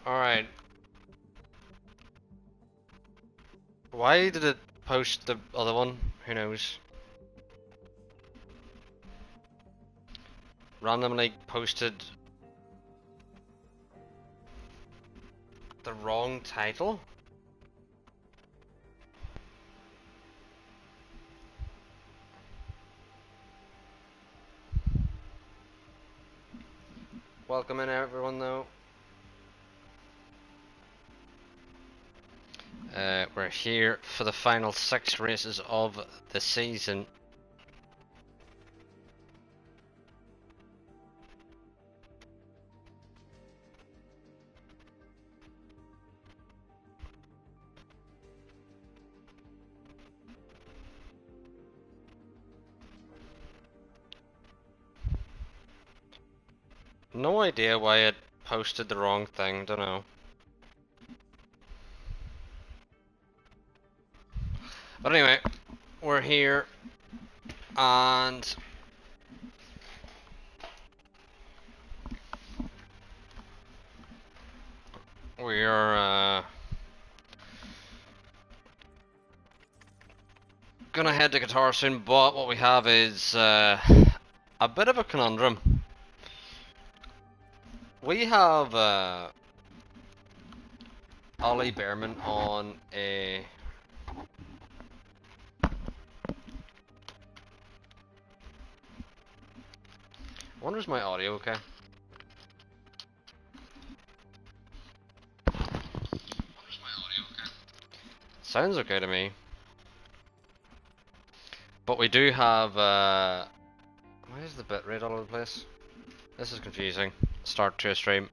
Alright. Why did it post the other one? Who knows? Randomly posted the wrong title? Welcome in everyone though. We're here for the final 6 races of the season. No idea why it posted the wrong thing, don't know. But anyway, we're here and we are gonna head to Qatar soon, but what we have is a bit of a conundrum. We have Ollie Behrman on a I wonder is my audio okay? Sounds okay to me. But we do have why is the bitrate all over the place? This is confusing. Start to a stream.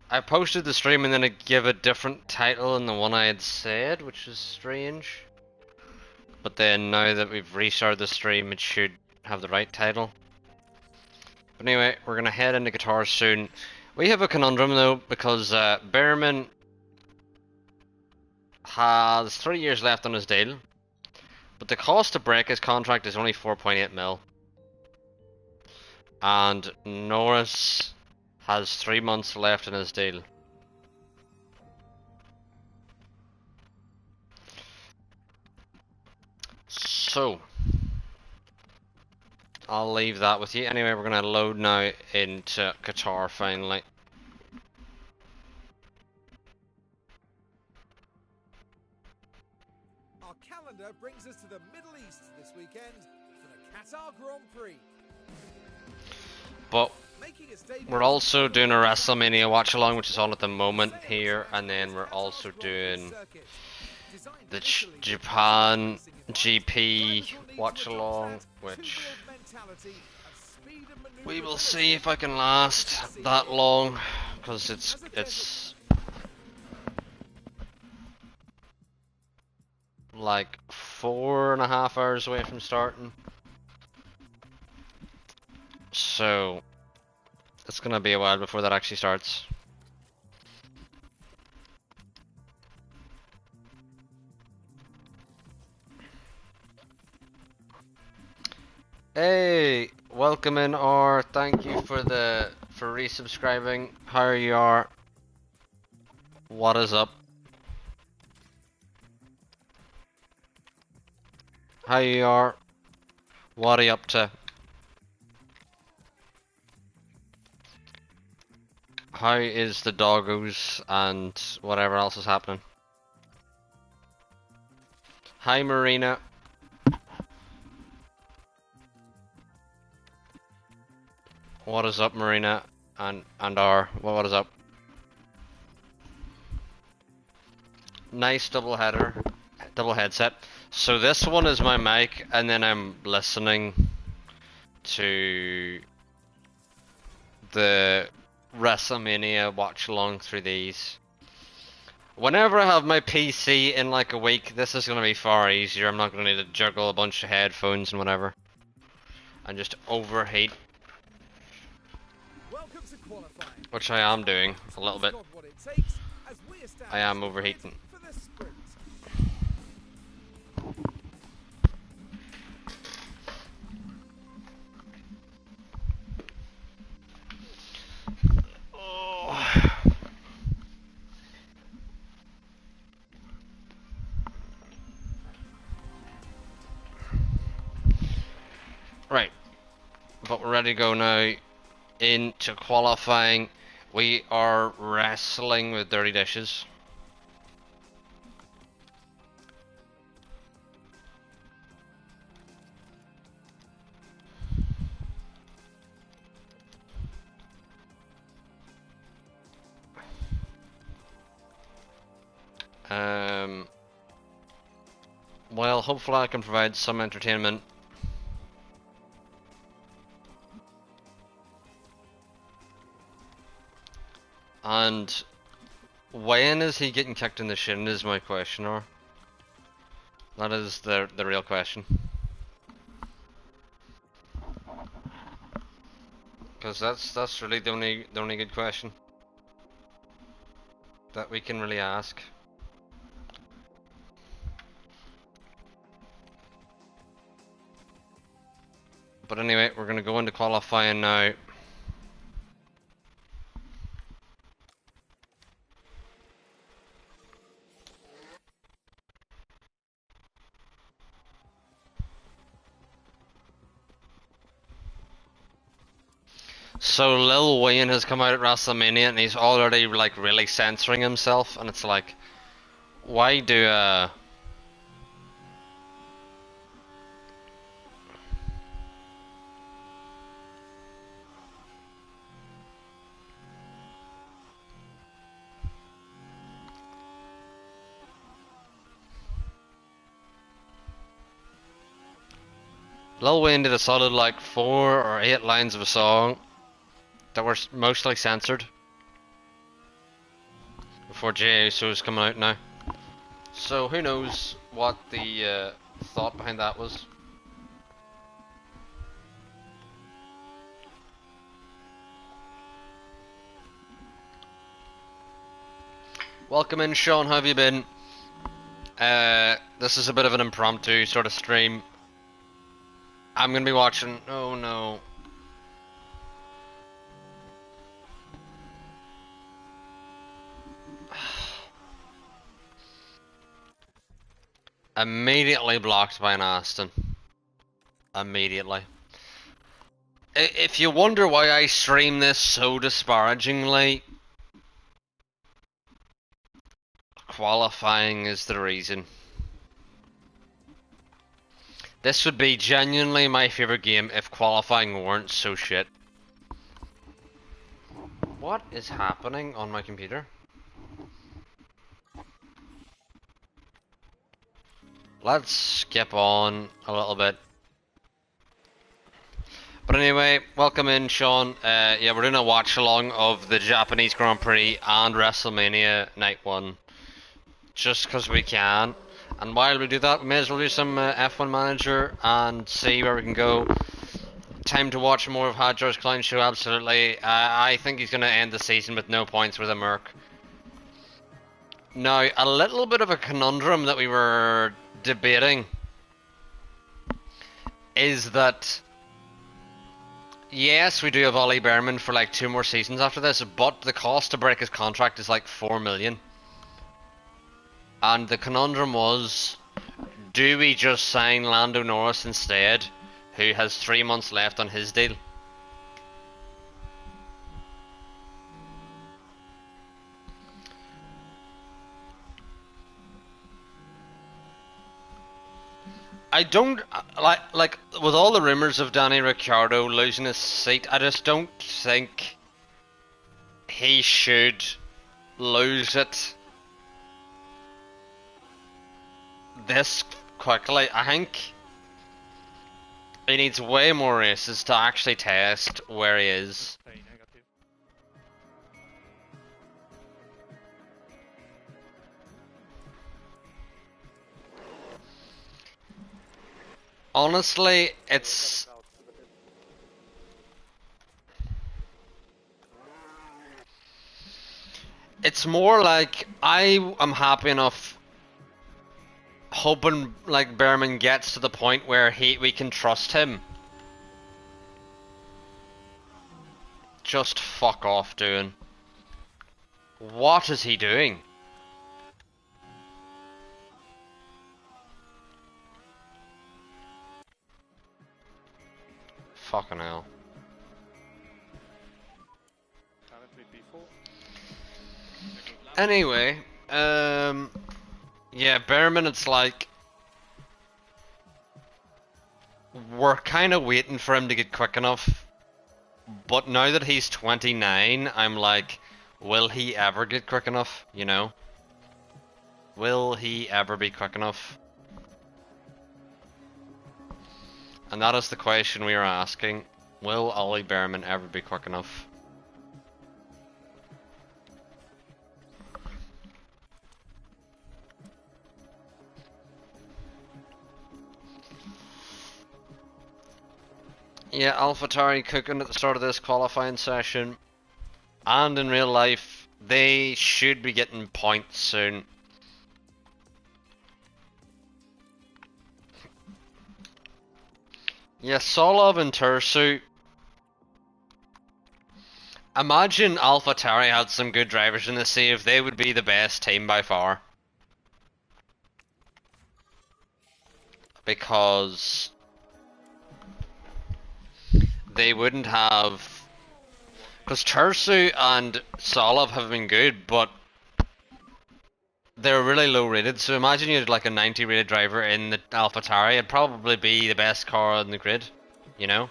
I posted the stream and then it gave a different title than the one I had said, which is strange. But then now that we've restarted the stream, it should have the right title. But anyway, we're gonna head into Qatar soon. We have a conundrum though, because Behrman has 3 years left on his deal, but the cost to break his contract is only 4.8 mil. And Norris has 3 months left in his deal. So I'll leave that with you. Anyway, we're gonna load now into Qatar finally. Our calendar brings us to the Middle East this weekend for the Qatar Grand Prix. But we're also doing a WrestleMania watch along, which is on at the moment here, and then we're also doing the Japan GP watch along, which we will see if I can last that long, because it's like 4.5 hours away from starting. So it's gonna be a while before that actually starts. Hey, welcome in, or thank you for resubscribing. How are you? Are what is up? How you are? What are you up to? How is the doggos and whatever else is happening? Hi Marina. What is up Marina and what is up? Nice double headset. So this one is my mic and then I'm listening to the WrestleMania watch along through these. Whenever I have my PC in like a week, this is going to be far easier. I'm not going to need to juggle a bunch of headphones and whatever and just overheat, which I am doing a little bit. I am overheating. we're ready to go now into qualifying. We are wrestling with dirty dishes. Well, hopefully I can provide some entertainment. And when is he getting kicked in the shin is my question, or that is the real question. Because that's really the only good question that we can really ask. But anyway, we're gonna go into qualifying now. So Lil Wayne has come out at WrestleMania and he's already like really censoring himself, and it's like, why do Lil Wayne did a solid like 4 or 8 lines of a song that were mostly censored before Jey Uso's coming out now. So who knows what the thought behind that was. Welcome in, Sean. How have you been? This is a bit of an impromptu sort of stream. I'm gonna be watching. Oh no. Immediately blocked by an Aston. Immediately. If you wonder why I stream this so disparagingly, qualifying is the reason. This would be genuinely my favorite game if qualifying weren't so shit. What is happening on my computer? Let's skip on a little bit. But anyway, welcome in, Sean. Yeah, we're doing a watch along of the Japanese Grand Prix and WrestleMania Night 1. Just because we can. And while we do that, we may as well do some F1 Manager and see where we can go. Time to watch more of Hadjar's Clown Show, absolutely. I think he's going to end the season with no points with a Merc. Now, a little bit of a conundrum that we were debating is that, yes, we do have Ollie Behrman for like 2 more seasons after this, but the cost to break his contract is like 4 million. And the conundrum was, do we just sign Lando Norris instead, who has 3 months left on his deal? I don't like with all the rumors of Danny Ricciardo losing his seat. I just don't think he should lose it this quickly. I think he needs way more races to actually test where he is. Honestly, it's more like I am happy enough hoping like Behrman gets to the point where we can trust him. Just fuck off, doing. What is he doing? Fucking hell. Anyway, yeah, Behrman, it's like we're kind of waiting for him to get quick enough, but now that he's 29, I'm like, will he ever get quick enough, you know? Will he ever be quick enough? And that is the question we are asking. Will Ollie Behrman ever be quick enough? Yeah, AlphaTauri cooking at the start of this qualifying session. And in real life, they should be getting points soon. Yeah, Solov and Tursu. Imagine AlphaTauri had some good drivers in the save. They would be the best team by far. Because they wouldn't have... Because Tursu and Solov have been good, but they're really low rated. So imagine you had like a 90 rated driver in the AlphaTauri. It'd probably be the best car on the grid, you know?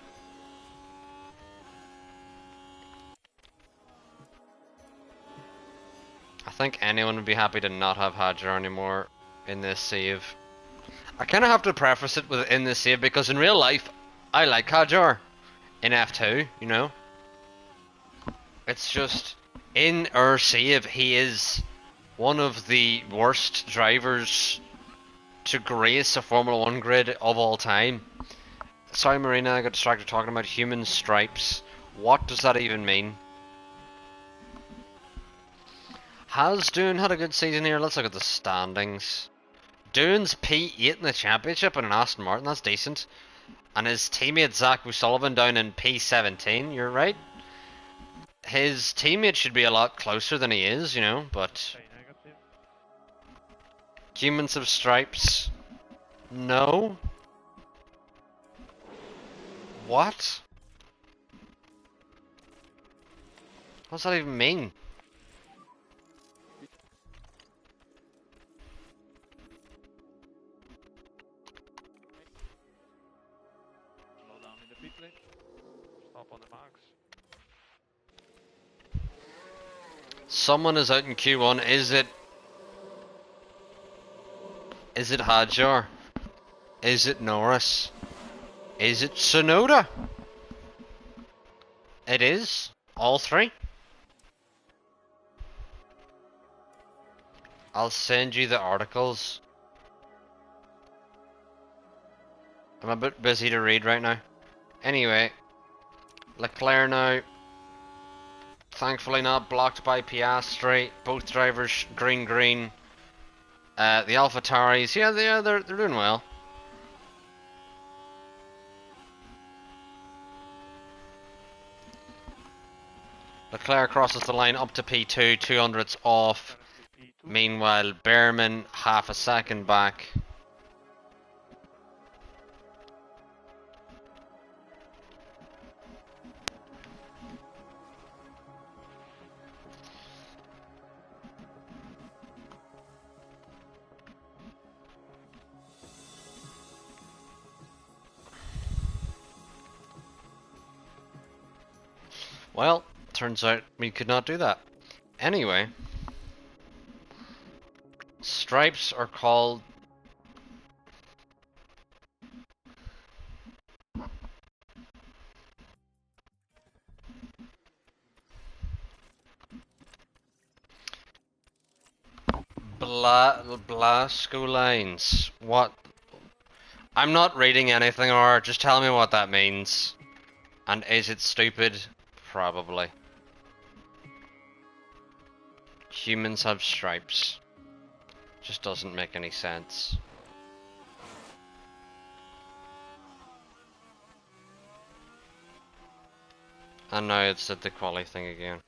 I think anyone would be happy to not have Hadjar anymore in this save. I kind of have to preface it with in this save because in real life, I like Hadjar in F2, you know? It's just, in our save, he is one of the worst drivers to grace a Formula 1 grid of all time. Sorry Marina, I got distracted talking about human stripes. What does that even mean? Has Dune had a good season here? Let's look at the standings. Dune's P8 in the championship and an Aston Martin, that's decent. And his teammate Zach O'Sullivan down in P17, you're right. His teammate should be a lot closer than he is, you know, but... Humans of stripes? No? What? What does that even mean? Someone is out in Q1. Is it Hadjar? Is it Norris? Is it Sonoda? It is. All three. I'll send you the articles. I'm a bit busy to read right now. Anyway, Leclerc now. Thankfully not blocked by Piastri. Both drivers green. The AlphaTauris, yeah, they're doing well. Leclerc crosses the line up to P2, 200ths off. Meanwhile, Behrman half a second back. Well, turns out we could not do that. Anyway, stripes are called Blasco lines. What? I'm not reading anything, or just tell me what that means. And is it stupid? Probably. Humans have stripes. Just doesn't make any sense. And now it's at the quali thing again.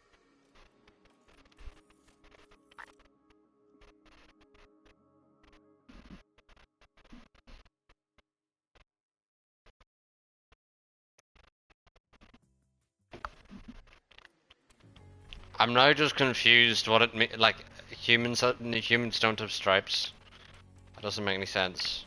I'm now just confused what it means. Like, humans don't have stripes. That doesn't make any sense.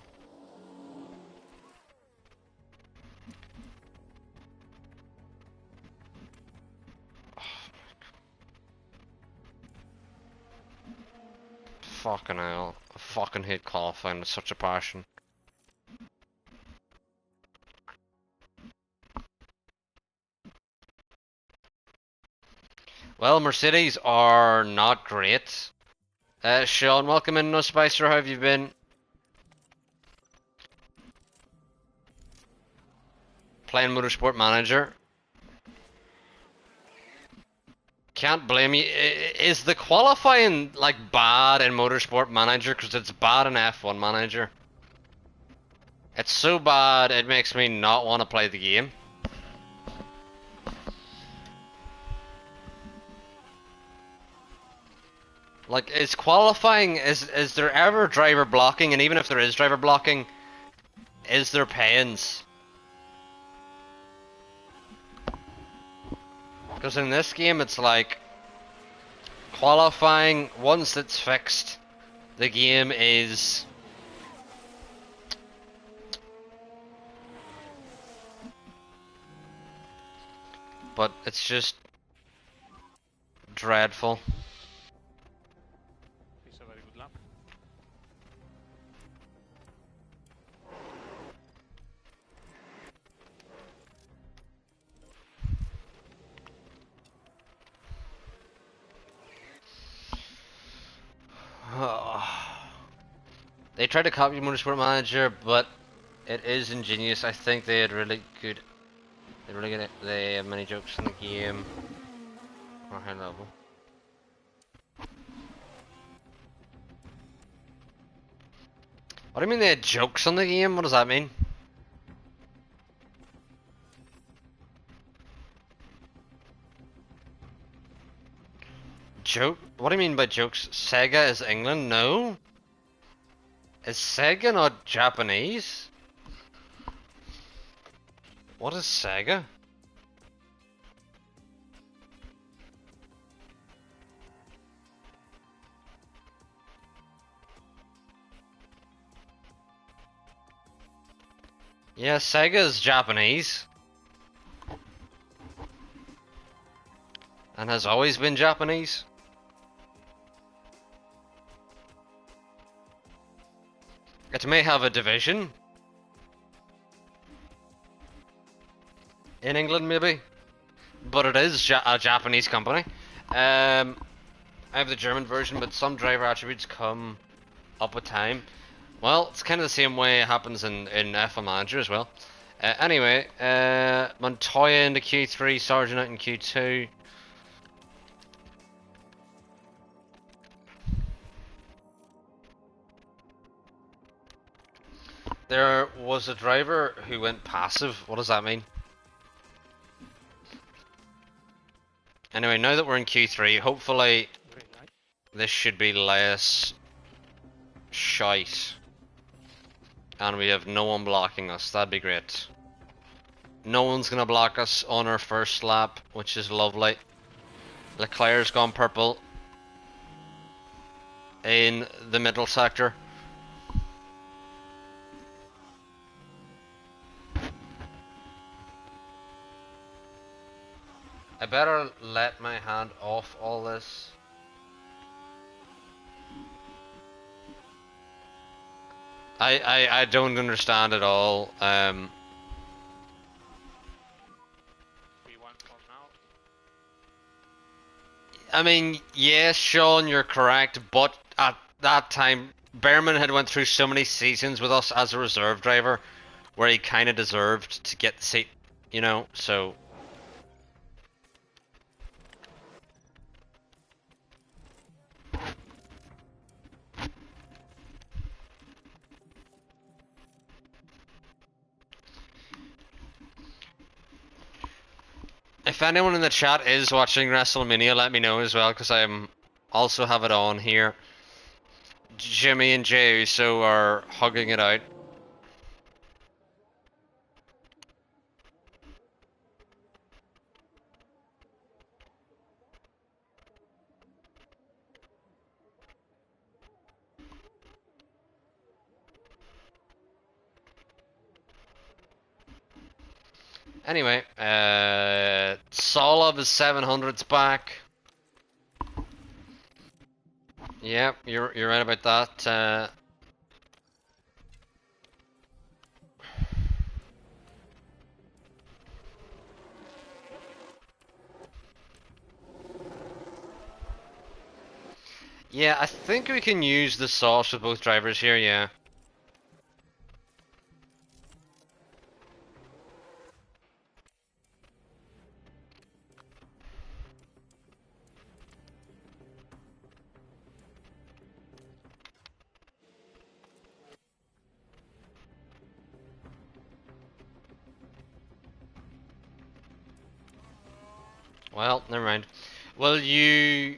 Fucking hell. I fucking hate qualifying with such a passion. Well, Mercedes are not great. Sean, welcome in, No Spicer. How have you been? Playing Motorsport Manager. Can't blame you. Is the qualifying like bad in Motorsport Manager? Because it's bad in F1 Manager. It's so bad it makes me not want to play the game. Like, is qualifying, is there ever driver blocking? And even if there is driver blocking, is there pay-ins? Because in this game it's like, qualifying, once it's fixed, the game is... But it's just... dreadful. It's a very good lap. They tried to copy Motorsport Manager, but it is ingenious. I think they had really good... They have many jokes in the game. Or high level. What do you mean they had jokes on the game? What does that mean? Joke? What do you mean by jokes? Sega is England? No. Is Sega not Japanese? What is Sega? Yeah, Sega is Japanese. And has always been Japanese. It may have a division. In England, maybe. But it is a Japanese company. I have the German version, but some driver attributes come up with time. Well, it's kind of the same way it happens in F1 Manager as well. Anyway, Montoya into Q3, Sargent out in Q2. There was a driver who went passive. What does that mean? Anyway, now that we're in Q3, hopefully this should be less shite. And we have no one blocking us. That'd be great. No one's gonna block us on our first lap, which is lovely. Leclerc's gone purple in the middle sector. I better let my hand off all this. I don't understand at all. P1 for now. I mean, yes, Sean, you're correct, but at that time, Behrman had went through so many seasons with us as a reserve driver, where he kind of deserved to get the seat, you know, so... If anyone in the chat is watching WrestleMania, let me know as well, because I also have it on here. Jimmy and Jey Uso are hugging it out. Anyway, Solov is 700's back. Yep, you're right about that. Yeah, I think we can use the sauce with both drivers here, yeah. Well, never mind. Will you...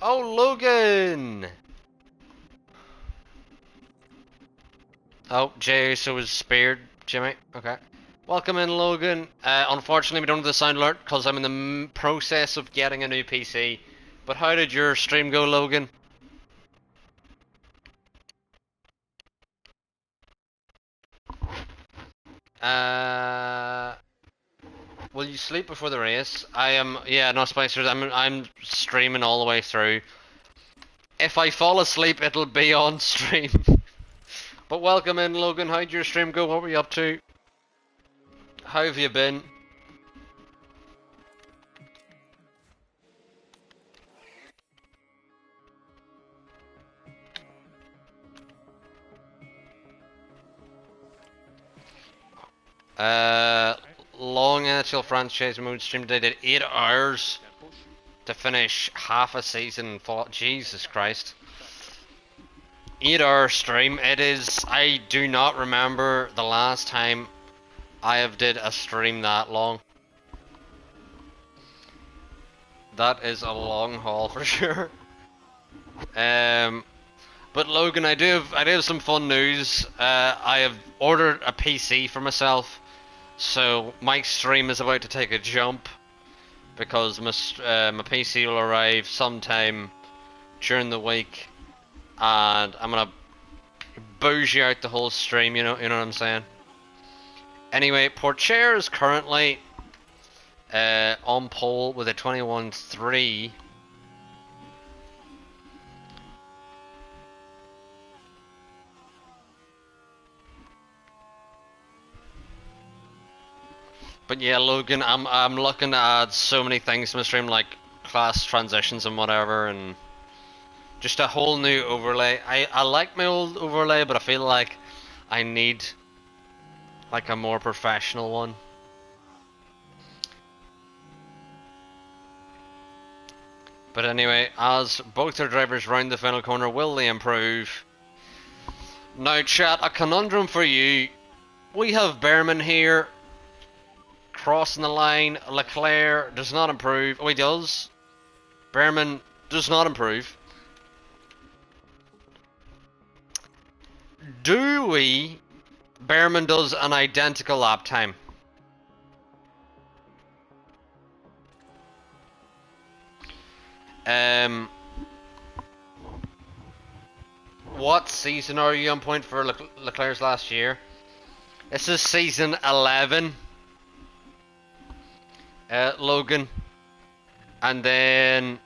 Oh, Logan! Oh, Jay Uso was spared, Jimmy. Okay. Welcome in, Logan. Unfortunately, we don't have the sound alert because I'm in the process of getting a new PC. But how did your stream go, Logan? Will you sleep before the race? I am, yeah, no, Spicers, I'm streaming all the way through. If I fall asleep, it'll be on stream. But welcome in, Logan. How'd your stream go? What were you up to? How have you been? Long NHL franchise mode stream today. Did 8 hours to finish half a season. Jesus Christ. 8-hour stream. It is. I do not remember the last time I have did a stream that long. That is a long haul for sure. But Logan, I do have some fun news. I have ordered a PC for myself, so my stream is about to take a jump because my PC will arrive sometime during the week, and I'm gonna bougie out the whole stream. You know what I'm saying. Anyway, Porcher is currently on pole with a 21.3. But yeah, Logan, I'm looking to add so many things to my stream, like class transitions and whatever, and just a whole new overlay. I like my old overlay, but I feel like I need like a more professional one. But anyway, as both our drivers round the final corner, will they improve? Now chat, a conundrum for you. We have Behrman here, crossing the line. Leclerc does not improve. Oh, he does. Behrman does not improve. Do we? Behrman does an identical lap time. What season are you on point for Leclerc's last year? This is season 11. Logan. And then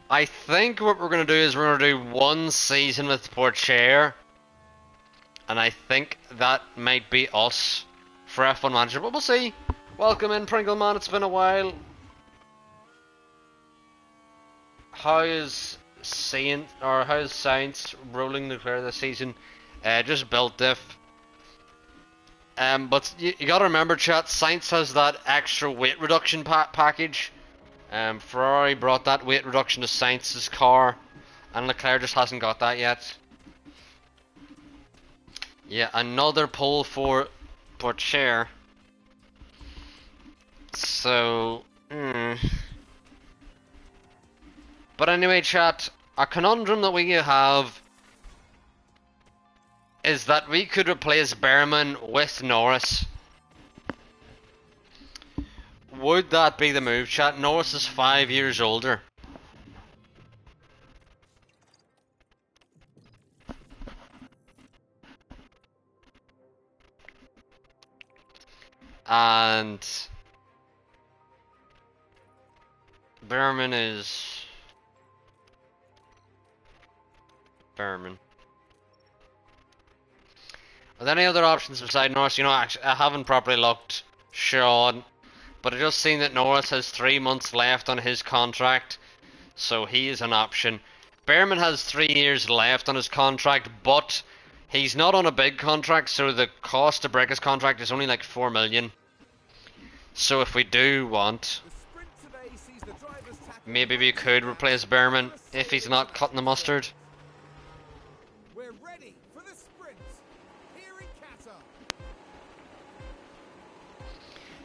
I think what we're going to do is we're going to do one season with Porcher. And I think that might be us for F1 Manager, but we'll see. Welcome in, Pringleman, it's been a while. How's Science rolling Leclerc this season? Just built diff. But you gotta remember, chat, Science has that extra weight reduction package. Ferrari brought that weight reduction to Science's car, and Leclerc just hasn't got that yet. Yeah, another pole for Porcher. So, But anyway, chat, a conundrum that we have is that we could replace Behrman with Norris. Would that be the move, chat? Norris is 5 years older. And Behrman is Behrman. Are there any other options beside Norris? You know, actually, I haven't properly looked, Sean, but it just seems that Norris has 3 months left on his contract, so he is an option. Behrman has 3 years left on his contract, but he's not on a big contract, so the cost to break his contract is only like 4 million. So if we do want, The sprint today sees the drivers tackle maybe we could replace Behrman if he's not cutting the mustard. We're ready for the sprint here in Qatar.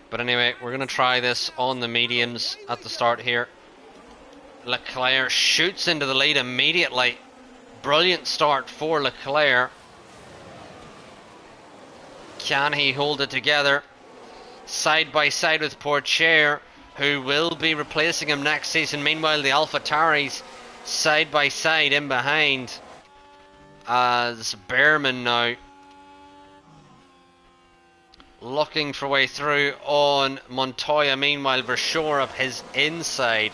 But anyway, we're going to try this on the mediums at the start here. Leclerc shoots into the lead immediately. Brilliant start for Leclerc. Can he hold it together? Side by side with Pourchaire, who will be replacing him next season. Meanwhile, the AlphaTauris side by side in behind. As Behrman now looking for way through on Montoya. Meanwhile, Versure of his inside.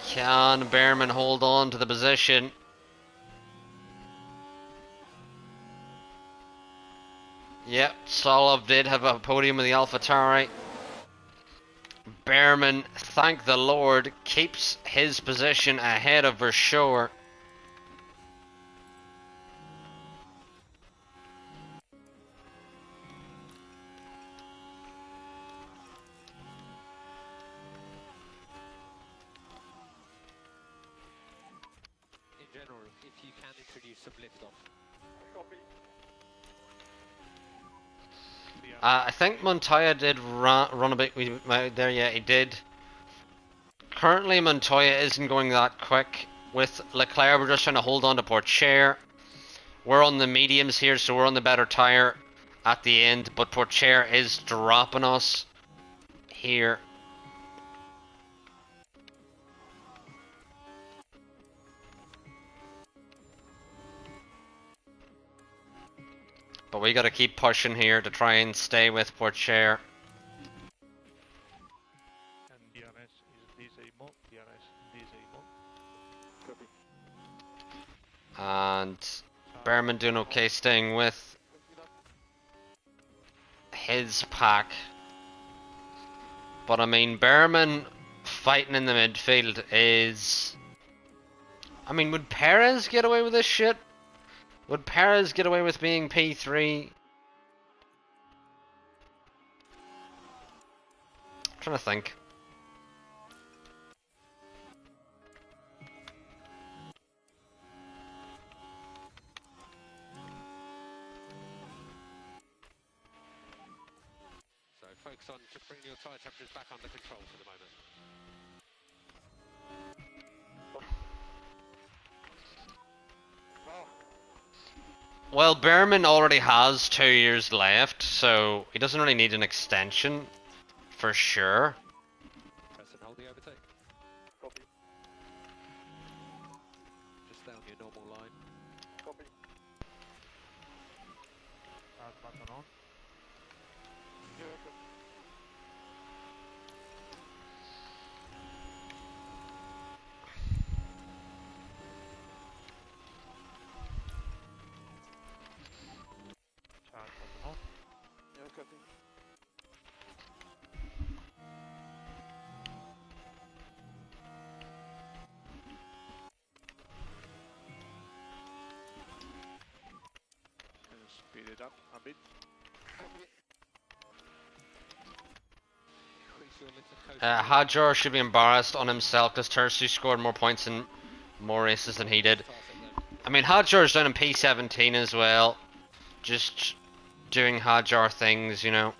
Can Behrman hold on to the position? Yep, Solov did have a podium with the AlphaTauri. Behrman, thank the Lord, keeps his position ahead of Versure. In general, if you can introduce some lift off. I think Montoya did run a bit there, yeah, he did. Currently, Montoya isn't going that quick. With Leclerc, we're just trying to hold on to Pourchaire. We're on the mediums here, so we're on the better tyre at the end, but Pourchaire is dropping us here. But we gotta keep pushing here to try and stay with Pourchaire. And DRS is disabled. DRS disabled. And Behrman doing okay staying with his pack. But I mean, Behrman fighting in the midfield is... I mean, would Perez get away with this shit? Would Perez get away with being P3? I'm trying to think. So focus on to bring your tyre temperatures back under control for the moment. Well, Behrman already has 2 years left, so he doesn't really need an extension, for sure. Press and hold the overtake. Just stay on your normal line. Start button on. Start button on. And speed it up a bit. Increase your lift and coast. Hadjar should be embarrassed on himself because Tersu scored more points in more races than he did. I mean, Hadjar's down in P17 as well. Just doing Hadjar things, you know.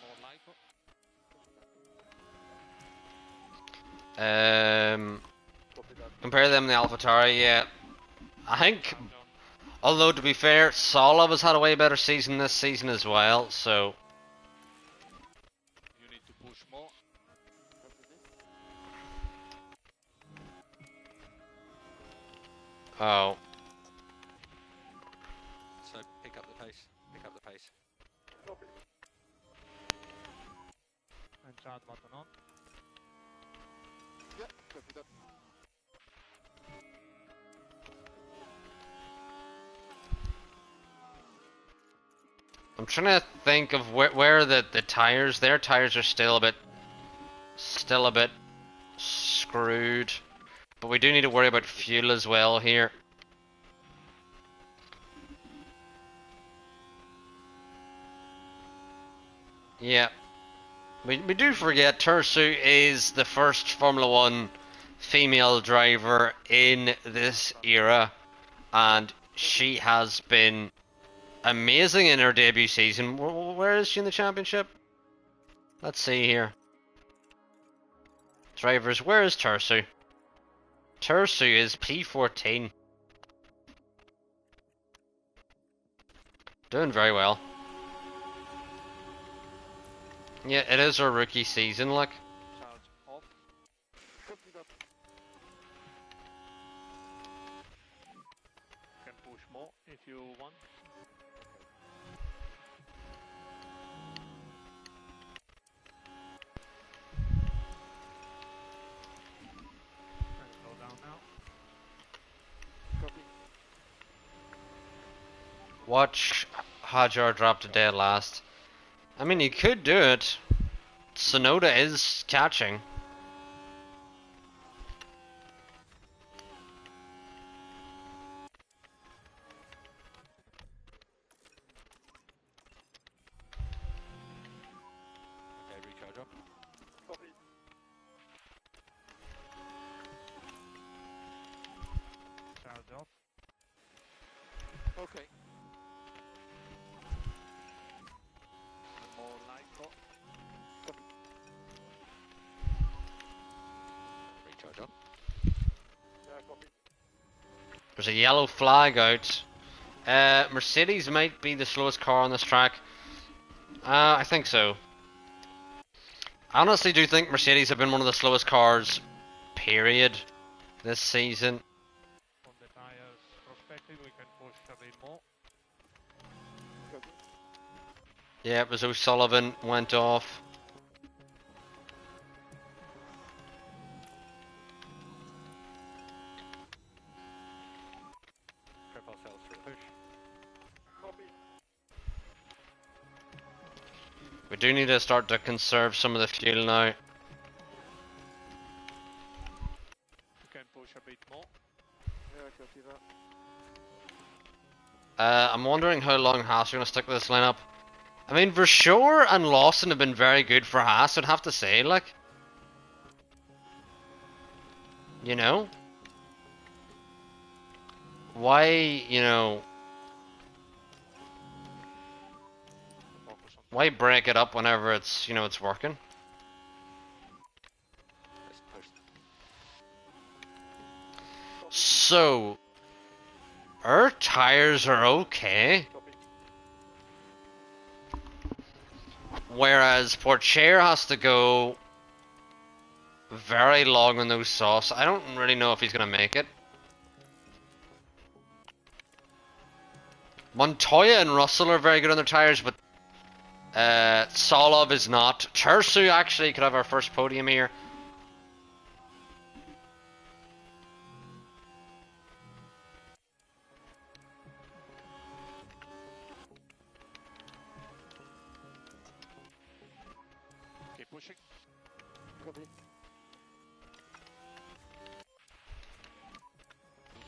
More light. Compare them to the AlphaTauri, yeah. I think Although, to be fair, Solov has had a way better season this season as well, so... You need to push more. Oh. So pick up the pace. Pick up the pace. And start button on. Yeah, copy that. I'm trying to think of where the tires... Their tires are still a bit screwed. But we do need to worry about fuel as well here. Yeah. We do forget Tursu is the first Formula 1 female driver in this era, and she has been amazing in her debut season. Where is she in the championship? Let's see here. Drivers, where is Tursu? Tursu is P14. Doing very well. Yeah, it is her rookie season, like. Charge off. Copy that. You can push more if you want. And slow down now. Copy. Watch Hajar drop to dead last. I mean, he could do it. Sonoda is catching. Okay, recharge up. Copy. Charge off. Okay. And more light. Recharge up. Yeah, copy. There's a yellow flag out. Mercedes might be the slowest car on this track. I think so. I honestly do think Mercedes have been one of the slowest cars, period, this season. From the tires perspective, we can push a bit more. Copy. Yeah, it was O'Sullivan went off. Trip ourselves through. Push. Copy. We do need to start to conserve some of the fuel now. You can push a bit more. Yeah, copy that. I'm wondering how long Haas are going to stick with this lineup. I mean, Versure and Lawson have been very good for Haas, I'd have to say, like. You know? Why, you know... Focus on Why break it up whenever it's, you know, it's working? Let's push. So... Our tires are okay. Copy. Whereas Porcher has to go very long on those softs. I don't really know if he's going to make it. Montoya and Russell are very good on their tires, but Solov is not. Tursu actually could have our first podium here. keep pushing. Copy. Look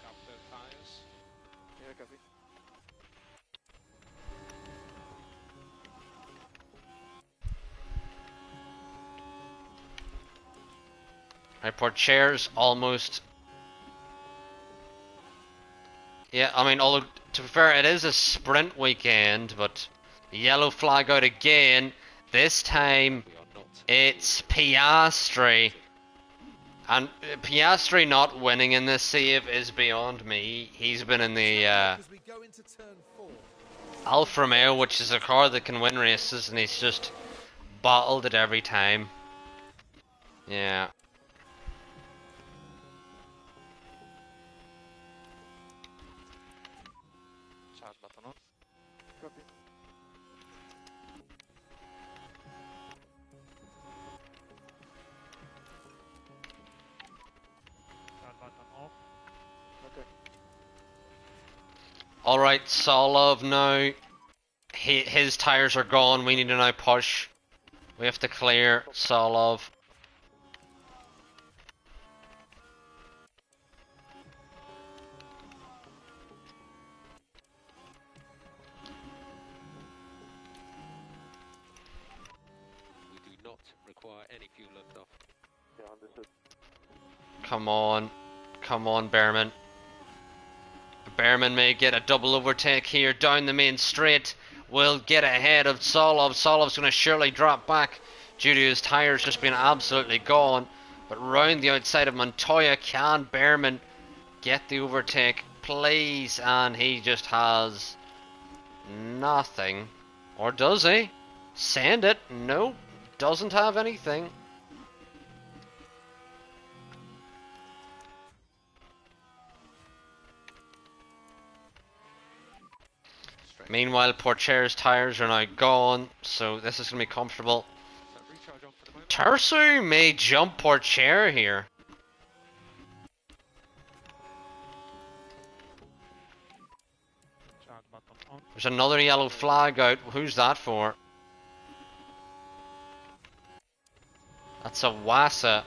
after tires. Yeah, copy. Right, Porcher's almost... Yeah, I mean, although, to be fair, it is a sprint weekend, but yellow flag out again. This time, We are not. it's Piastri. And Piastri not winning in this save is beyond me. He's been in the As we go into turn 4. Alfa Romeo, which is a car that can win races, and he's just bottled it every time. Yeah. Charge button on. Copy. Charge button off. Okay. Alright, Solov now. His tires are gone. We need to now push. We have to clear Solov. We do not require any fuel left off. Yeah, understood. Come on. Come on, Behrman. Behrman may get a double overtake here down the main straight. Will get ahead of Solov. Solov's going to surely drop back due to his tyres just being absolutely gone. But round the outside of Montoya, can Behrman get the overtake, please? And he just has nothing. Or does he? Send it. Nope. Doesn't have anything. Meanwhile, Porcher's tyres are now gone, so this is going to be comfortable. So recharge on for the moment. Tersu may jump Porcher here. Charge button on. There's another yellow flag out. Who's that for? That's a Wassa.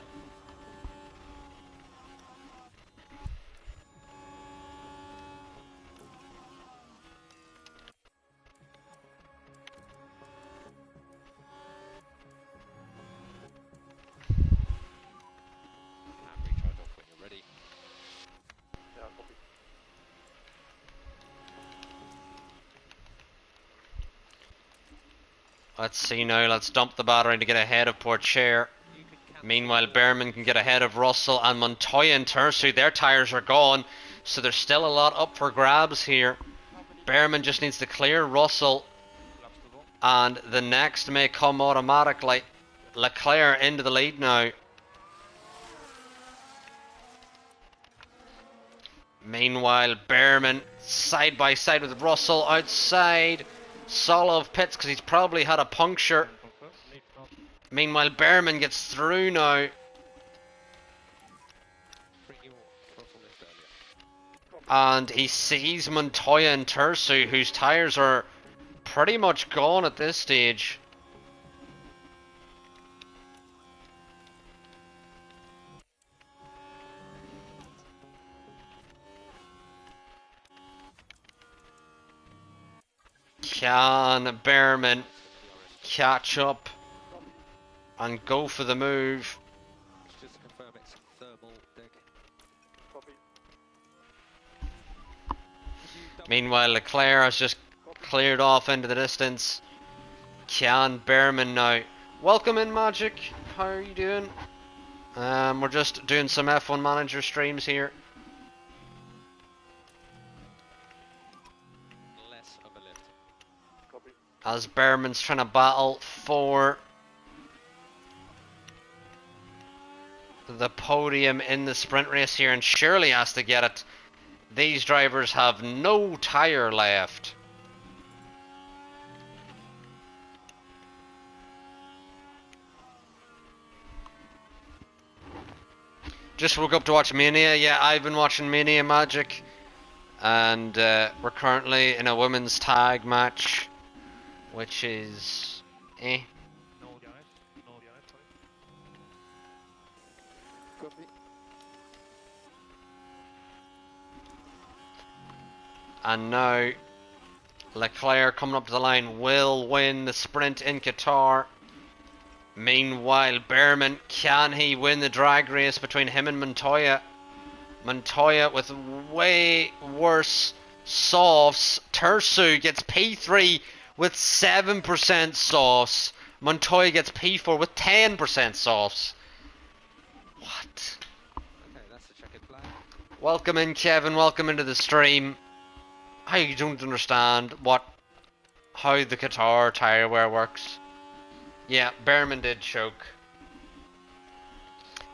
And recharge off when you're ready. Yeah, copy. Let's see now. Let's dump the battery to get ahead of Porcher. You can cancel Meanwhile, the- Behrman can get ahead of Russell and Montoya and Tersu. Their tyres are gone, so there's still a lot up for grabs here. Behrman just needs to clear Russell, Laps to go. and the next may come automatically. Leclerc into the lead now. Meanwhile, Behrman side by side with Russell outside. Solov pits because he's probably had a puncture. Confirm. Leave not. Meanwhile, Behrman gets through now. Bring your throttle lift earlier. And he sees Montoya and Tersu, whose tyres are pretty much gone at this stage. Can Behrman catch up and go for the move? Just to confirm it's thermal dig. Copy. Could you double Meanwhile, Leclerc has just cleared off into the distance. Can Behrman now? Welcome in, Magic. How are you doing? We're just doing some F1 Manager streams here. less of a lift? Copy. As Behrman's trying to battle for the podium in the sprint race here, and surely has to get it. These drivers have no tyre left. Just woke up to watch Mania. Yeah, I've been watching Mania, Magic. And we're currently in a women's tag match, which is eh. No DNS. No DNS, sorry. Copy. And now Leclerc coming up to the line will win the sprint in Qatar. Meanwhile, Behrman, can he win the drag race between him and Montoya? Montoya with way worse softs. Tersu gets P3 with 7% softs. Montoya gets P4 with 10% softs. What? Welcome in, Kevin. Welcome into the stream. I don't understand how the Qatar tire wear works. Yeah, Behrman did choke.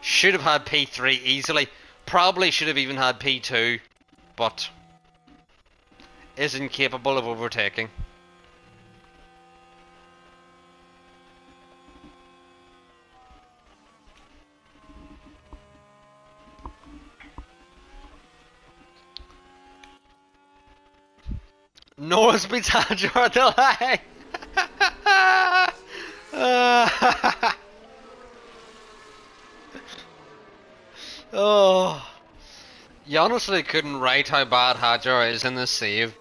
Should have had P3 easily. Probably should have even had P2, but is incapable of overtaking. Norris beats Hadjar at the line. Oh, you honestly couldn't write how bad Hadjar is in this save.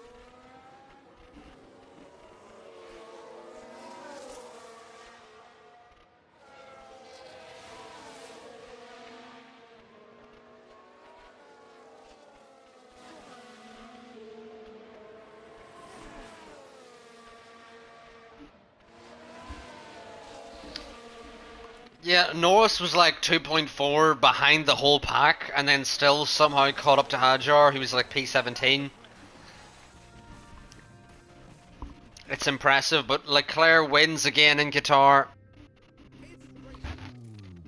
Yeah, Norris was like 2.4 behind the whole pack and then still somehow caught up to Hadjar. He was like P17. It's impressive, but LeClerc wins again in Qatar.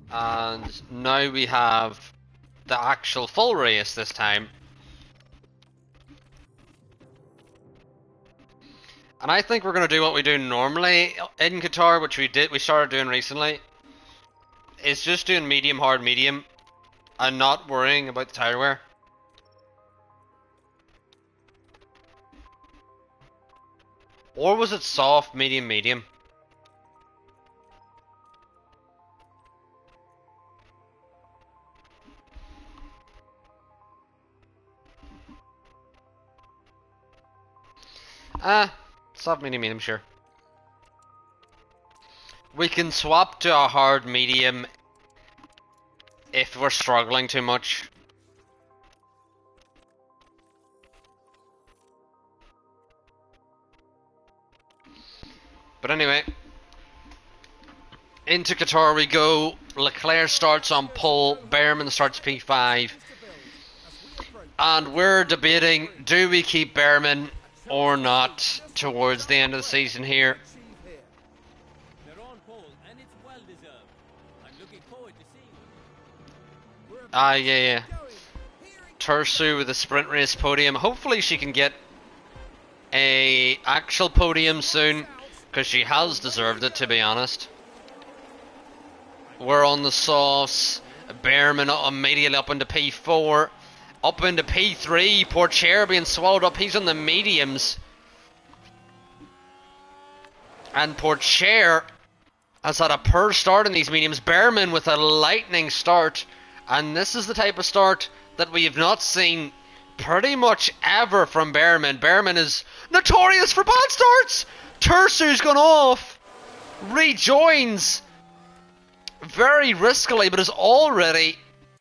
And now we have the actual full race this time. And I think we're going to do what we do normally in Qatar, which we started doing recently. Is just doing medium, hard, medium, and not worrying about the tire wear. Or was it soft, medium, medium? Soft, medium, medium, sure. We can swap to a hard medium if we're struggling too much. But anyway, into Qatar we go. LeClerc starts on pole, Behrman starts P5. And we're debating, do we keep Behrman or not towards the end of the season here? Yeah. Tursu with a sprint race podium. Hopefully she can get a actual podium soon, because she has deserved it, to be honest. We're on the sauce. Behrman immediately up into P4. Up into P3. Porcher being swallowed up. He's on the mediums. And Porcher has had a poor start in these mediums. Behrman with a lightning start. And this is the type of start that we have not seen pretty much ever from Behrman. Behrman is notorious for bad starts. Tursu's gone off. Rejoins very riskily, but is already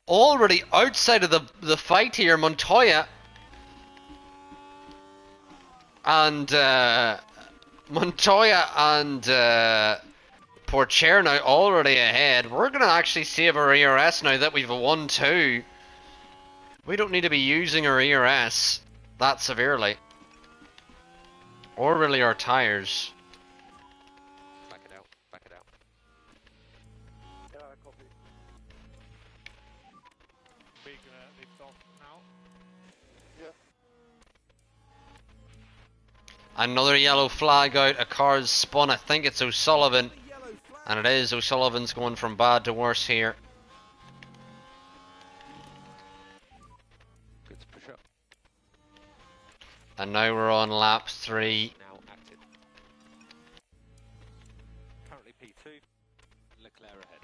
outside of the fight here. Montoya and Porcher now already ahead. We're going to actually save our ERS now that we've a 1-2. We don't need to be using our ERS that severely. Or really our tyres. Back it out, back it out. Yeah, copy. Big lift off now. Yeah. Another yellow flag out. A car's spun. I think it's O'Sullivan. And it is. O'Sullivan's going from bad to worse here. Good to push up. And now we're on lap 3. Now active. Currently P2. Leclerc ahead.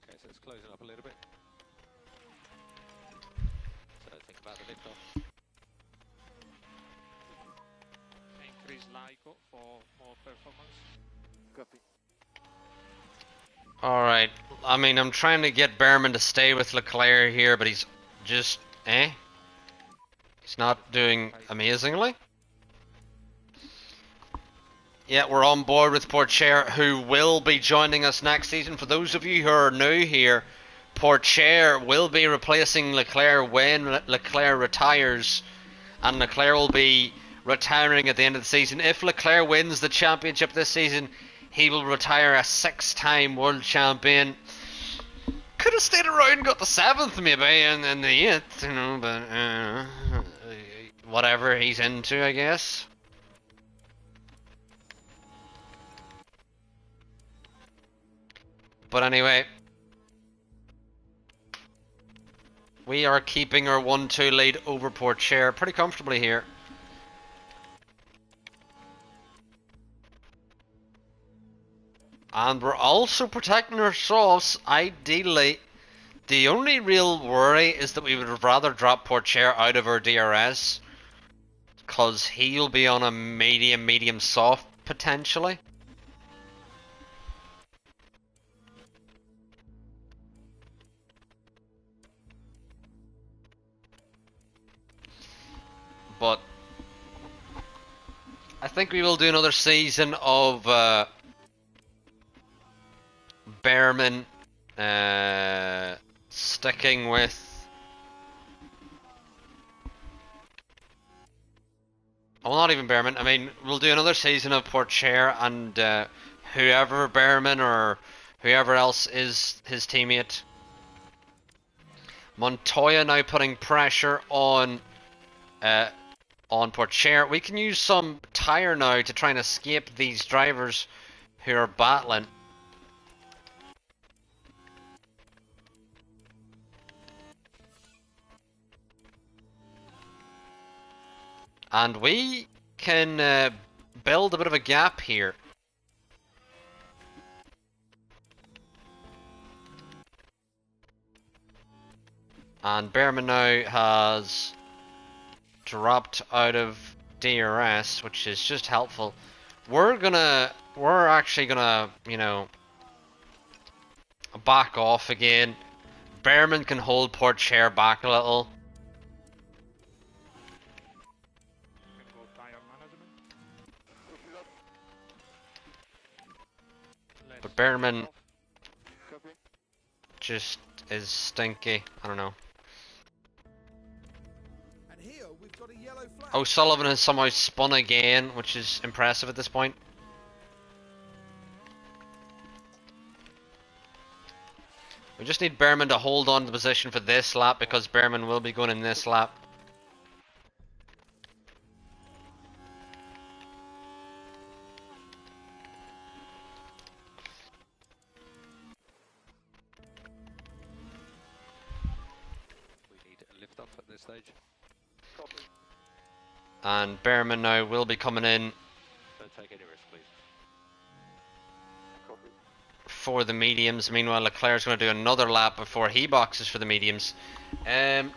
Okay, so it's closing up a little bit. So think about the lift off. Increase LICO for more performance. Copy. Alright. I mean, I'm trying to get Behrman to stay with Leclerc here, but he's just... He's not doing amazingly. Yeah, we're on board with Porcher, who will be joining us next season. For those of you who are new here, Porcher will be replacing Leclerc when Leclerc retires, and Leclerc will be retiring at the end of the season. If Leclerc wins the championship this season, he will retire a 6-time world champion. Could have stayed around, got the 7th maybe, and then the 8th, you know, but whatever he's into, I guess. But anyway, we are keeping our 1-2 lead over Porcher pretty comfortably here. And we're also protecting ourselves. Ideally, the only real worry is that we would have rather drop Porcher out of our DRS, because he'll be on a medium soft potentially. But I think we will do another season of Behrman sticking with well, not even Behrman. I mean, we'll do another season of Porcher and whoever Behrman or whoever else is his teammate. Montoya now putting pressure on Porcher. We can use some tyre now to try and escape these drivers who are battling. And we can build a bit of a gap here. And Behrman now has dropped out of DRS, which is just helpful. We're actually gonna, you know, back off again. Behrman can hold Porcher back a little. But Behrman just is stinky. I don't know. And here we've got a yellow flag. O'Sullivan has somehow spun again, which is impressive at this point. We just need Behrman to hold on to the position for this lap, because Behrman will be going in this lap. We need a lift off at this stage. Copy. And Behrman now will be coming in Don't take any risk, please. Copy. for the mediums. Meanwhile, Leclerc's going to do another lap before he boxes for the mediums.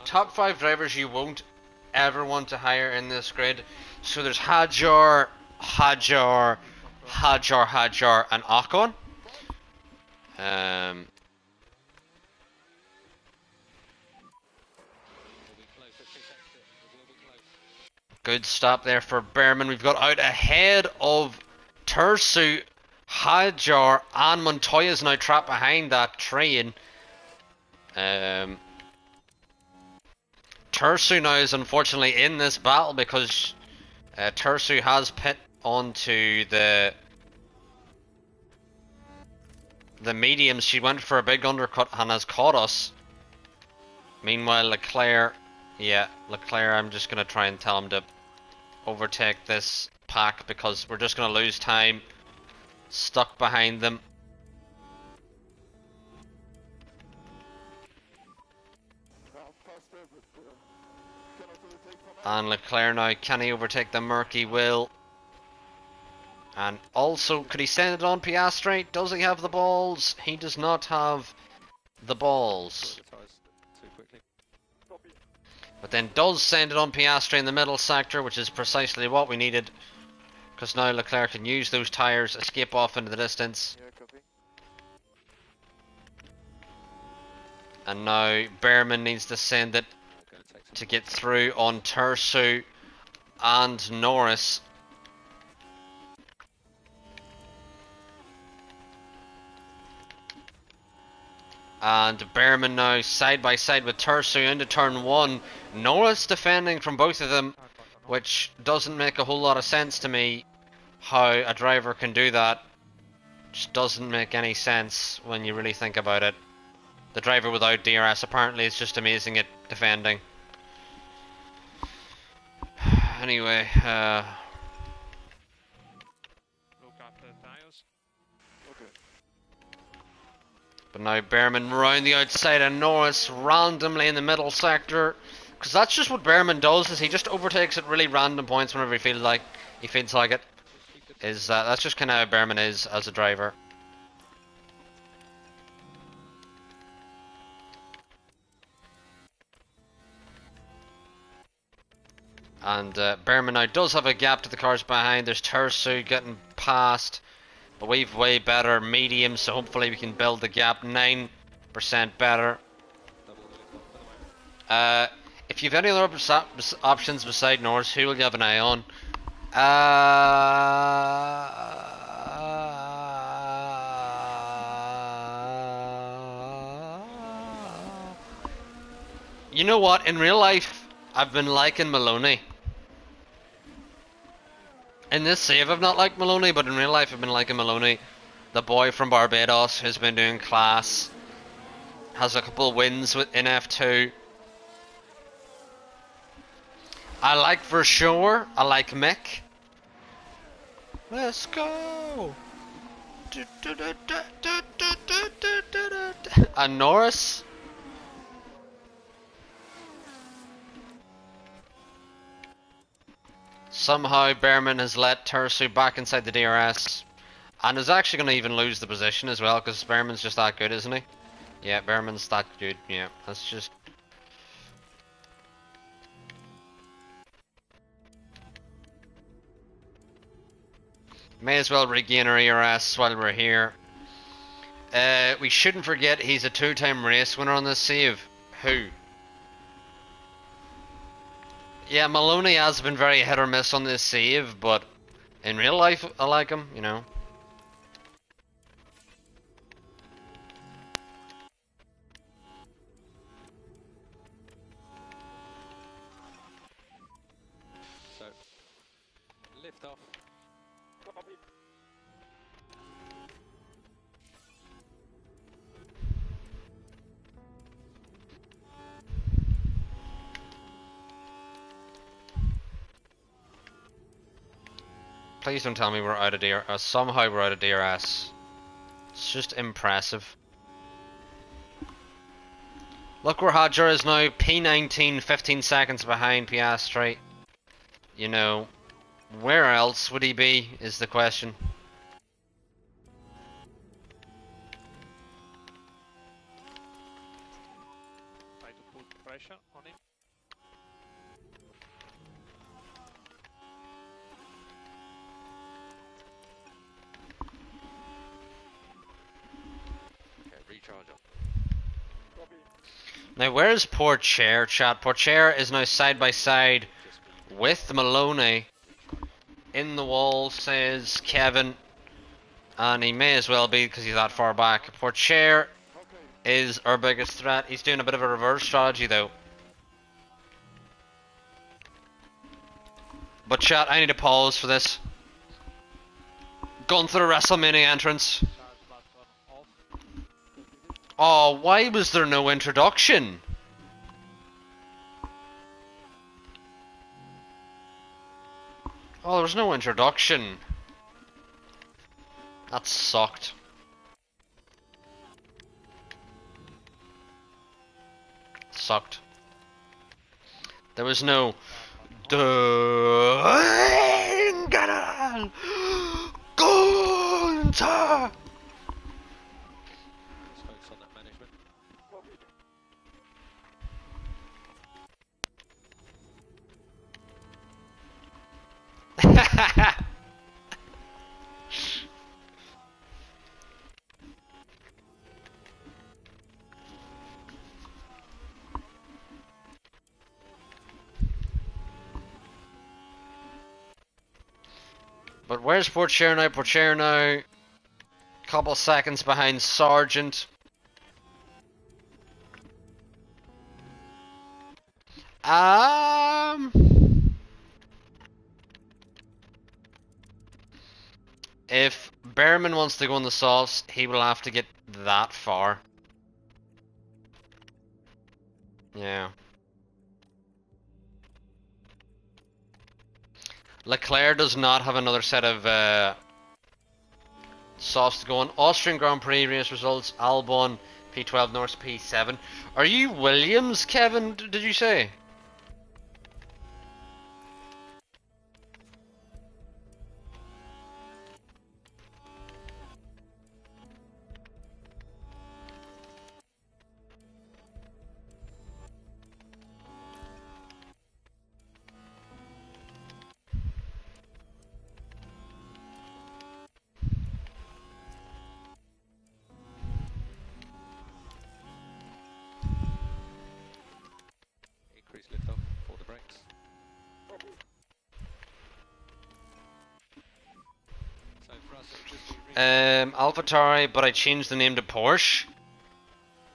Top 5 drivers you won't ever want to hire in this grid. So there's Hadjar, and Ocon. Good stop there for Behrman. We've got out ahead of Tersu, Hadjar, and Montoya's now trapped behind that train. Tersu now is unfortunately in this battle because Tersu has pit onto the mediums. She went for a big undercut and has caught us. Meanwhile, Leclerc, I'm just going to try and tell him to overtake this pack because we're just going to lose time stuck behind them. And Leclerc now, can he overtake the Murky? Will. And also, could he send it on Piastri? Does he have the balls? He does not have the balls. But then does send it on Piastri in the middle sector, which is precisely what we needed. Because now Leclerc can use those tyres, escape off into the distance. Yeah, copy. And now Behrman needs to send it to get through on Tersu and Norris. And Behrman now side by side with Tursu into turn 1. Norris defending from both of them, which doesn't make a whole lot of sense to me. How a driver can do that just doesn't make any sense when you really think about it. The driver without DRS apparently is just amazing at defending. Anyway, Look at the tyres. Okay. but now Behrman round the outside of Norris randomly in the middle sector, because that's just what Behrman does. Is he just overtakes at really random points whenever he feels like it. Just keep the Is that's just kind of how Behrman is as a driver. And Behrman now does have a gap to the cars behind. There's Tursu getting past, but we've way better medium, so hopefully we can build the gap 9% better. double the lift off for the moment. If you've any other options beside Norris, who will you have an eye on? You know what? In real life, I've been liking Maloney. In this save, I've not liked Maloney, but in real life, I've been liking Maloney. The boy from Barbados who's been doing class. Has a couple of wins in F2. I like for sure. I like Mick. Let's go. And Norris. Somehow Behrman has let Tursu back inside the DRS. And is actually going to even lose the position as well, because Behrman's just that good, isn't he? Yeah, Behrman's that good. Yeah, that's just... May as well regain our ERS while we're here. We shouldn't forget he's a 2-time race winner on this save. Who? Yeah, Maloney has been very hit or miss on this save, but in real life I like him, you know. So, lift off. Copy. Please don't tell me we're out of DRS. Somehow we're out of DRS. It's just impressive. Look where Hadjar is now, P19, 15 seconds behind Piastri. You know, where else would he be, is the question. Try to put pressure on him. Okay, recharge up. Copy. Now where's Porcher, chat? Porcher is now side by side Just me. with Maloney. In the wall, says Kevin. And he may as well be because he's that far back. Porcher Okay. is our biggest threat. He's doing a bit of a reverse strategy though. But chat, I need to pause for this. Going through the WrestleMania entrance. Charge button off. Oh, why was there no introduction? Oh, there was no introduction. That sucked. Sucked. There was no... Gunther! Let's focus on that management. Copy. But where's Porcher now? Porcher now, couple seconds behind Sargent. Um, if Behrman wants to go on the softs, he will have to get that far. Yeah. Leclerc does not have another set of softs to go on. Austrian Grand Prix race results: Albon P12, Norris P7. Are you Williams, Kevin? Did you say? Increase lift off for the brakes. Copy. So for us, it'll just be AlphaTauri, but I changed the name to Porsche.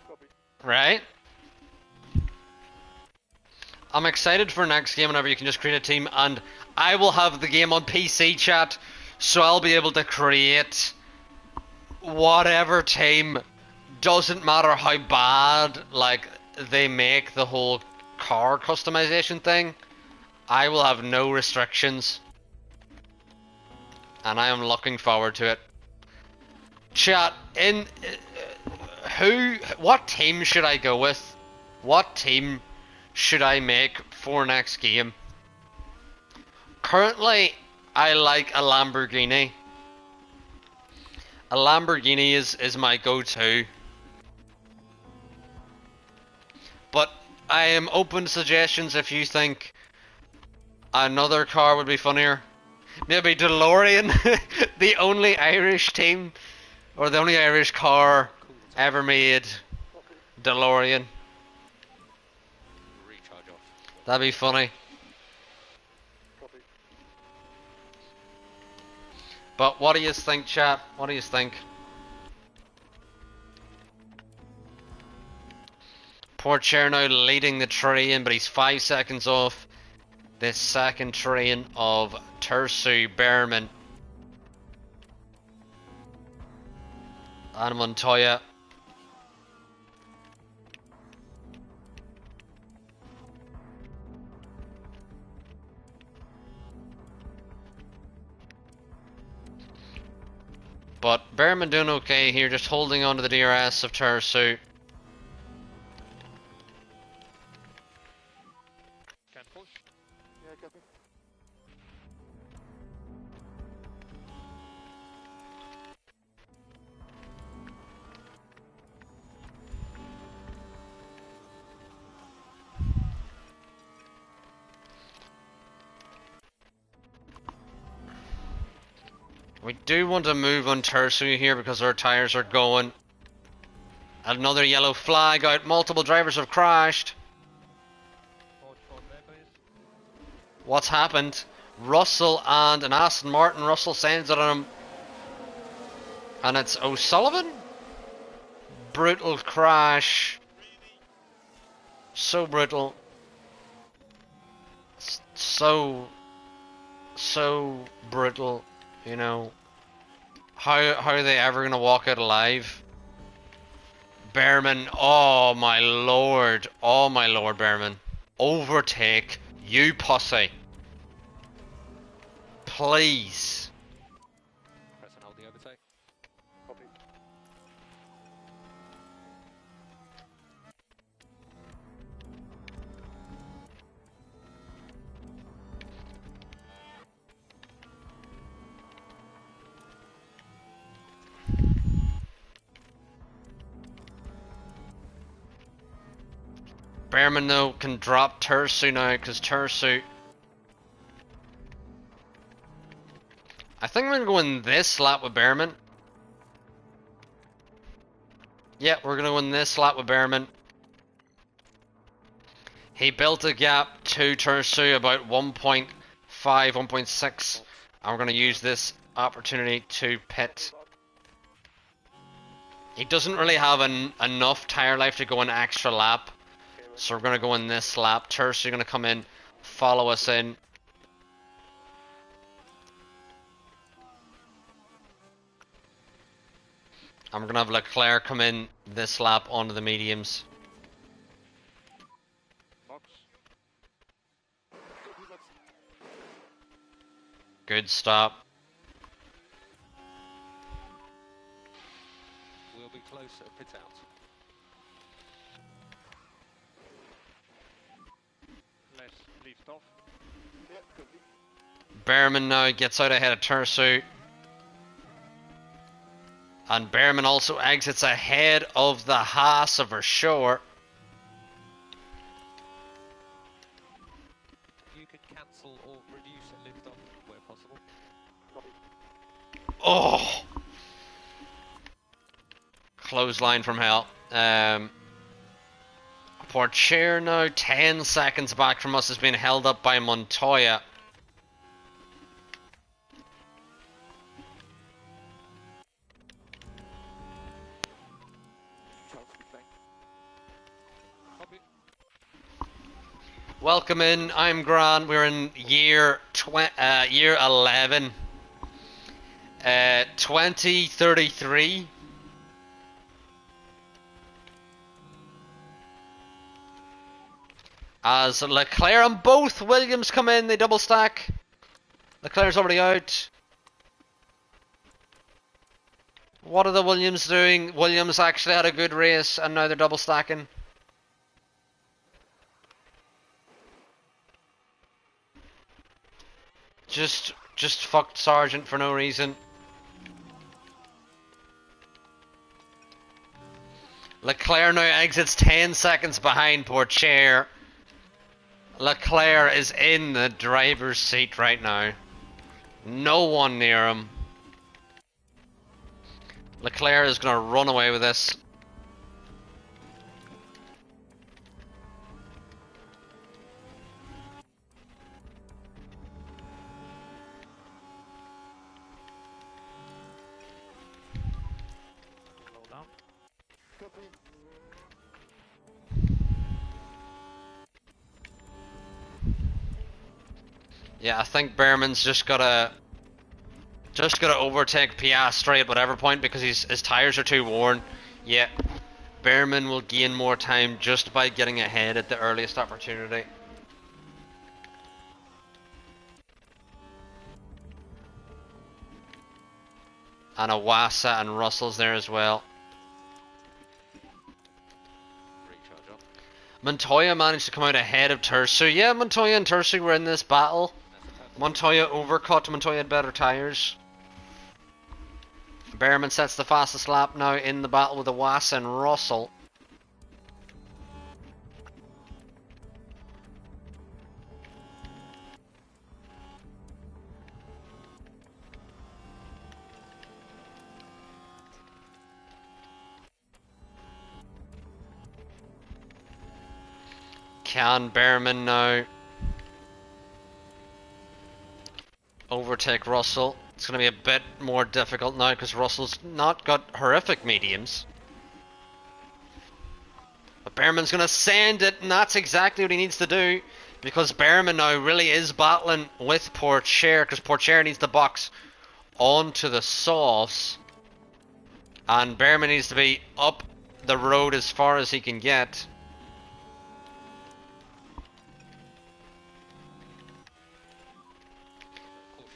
Copy. Right? I'm excited for next game whenever you can just create a team, and I will have the game on PC, chat, so I'll be able to create whatever team. Doesn't matter how bad like they make the whole car customization thing. I will have no restrictions, and I am looking forward to it. Chat, what team should I go with? What team should I make for next game? Currently, I like a Lamborghini. A Lamborghini is my go-to. But I am open to suggestions if you think another car would be funnier. Maybe DeLorean, the only Irish team, or the only Irish car ever made. DeLorean. recharge off. That'd be funny. Copy. But what do you think, chat? What do you think? Poor Chernow leading the train, but he's 5 seconds off this second train of Tersu, Behrman, and Montoya. But Behrman doing okay here, just holding on to the DRS of Tersu. Can push. Yeah, copy. We do want to move on Tersu here because our tyres are going. Another yellow flag out. Multiple drivers have crashed. Hold for there, please. What's happened? Russell and an Aston Martin. Russell sends it on him. And it's O'Sullivan? Brutal crash. So brutal. So brutal. You know. How are they ever gonna walk out alive? Behrman, oh my lord, Behrman. Overtake, you pussy. Please. Press and hold the overtake. Copy. Behrman though can drop Tersu now because Tersu. I think I'm gonna go in this lap with Behrman. Yeah, we're gonna win this lap with Behrman. He built a gap to Tersu about 1.5, 1.6. And we're gonna use this opportunity to pit. He doesn't really have enough tyre life to go an extra lap. So we're gonna go in this lap. Terce, you're gonna come in, follow us in. And we're gonna have Leclerc come in this lap onto the mediums. Box. Good stop. We'll be close at pit out. Let's lift off. Yeah, copy. Behrman now gets out ahead of Tersu. And Behrman also exits ahead of the Haas of Verschoor. You can cancel or reduce a lift off where possible. Copy. Oh! Clothesline from hell. Porcher now 10 seconds back from us, has been held up by Montoya. Charles, good flank. Copy. Welcome in, I'm Grant, we're in year 11. 2033. As Leclerc and both Williams come in, they double stack. Leclerc's already out. What are the Williams doing? Williams actually had a good race and now they're double stacking. Just fucked Sargent for no reason. Leclerc now exits 10 seconds behind Porcher. Leclerc is in the driver's seat right now. No one near him. Leclerc is going to run away with this. Slow down. Copy. Yeah, I think Behrman's just gotta overtake Piastri at whatever point because his tires are too worn. Yeah, Behrman will gain more time just by getting ahead at the earliest opportunity. And Awasa and Russell's there as well. Recharge on. Montoya managed to come out ahead of Tersu. Yeah, Montoya and Tersu were in this battle. Montoya overcut. Montoya had better tires. Behrman sets the fastest lap now in the battle with Awasa and Russell. Can Behrman now overtake Russell? It's going to be a bit more difficult now because Russell's not got horrific mediums. But Behrman's going to send it, and that's exactly what he needs to do because Behrman now really is battling with Porcher because Porcher needs to box onto the softs and Behrman needs to be up the road as far as he can get.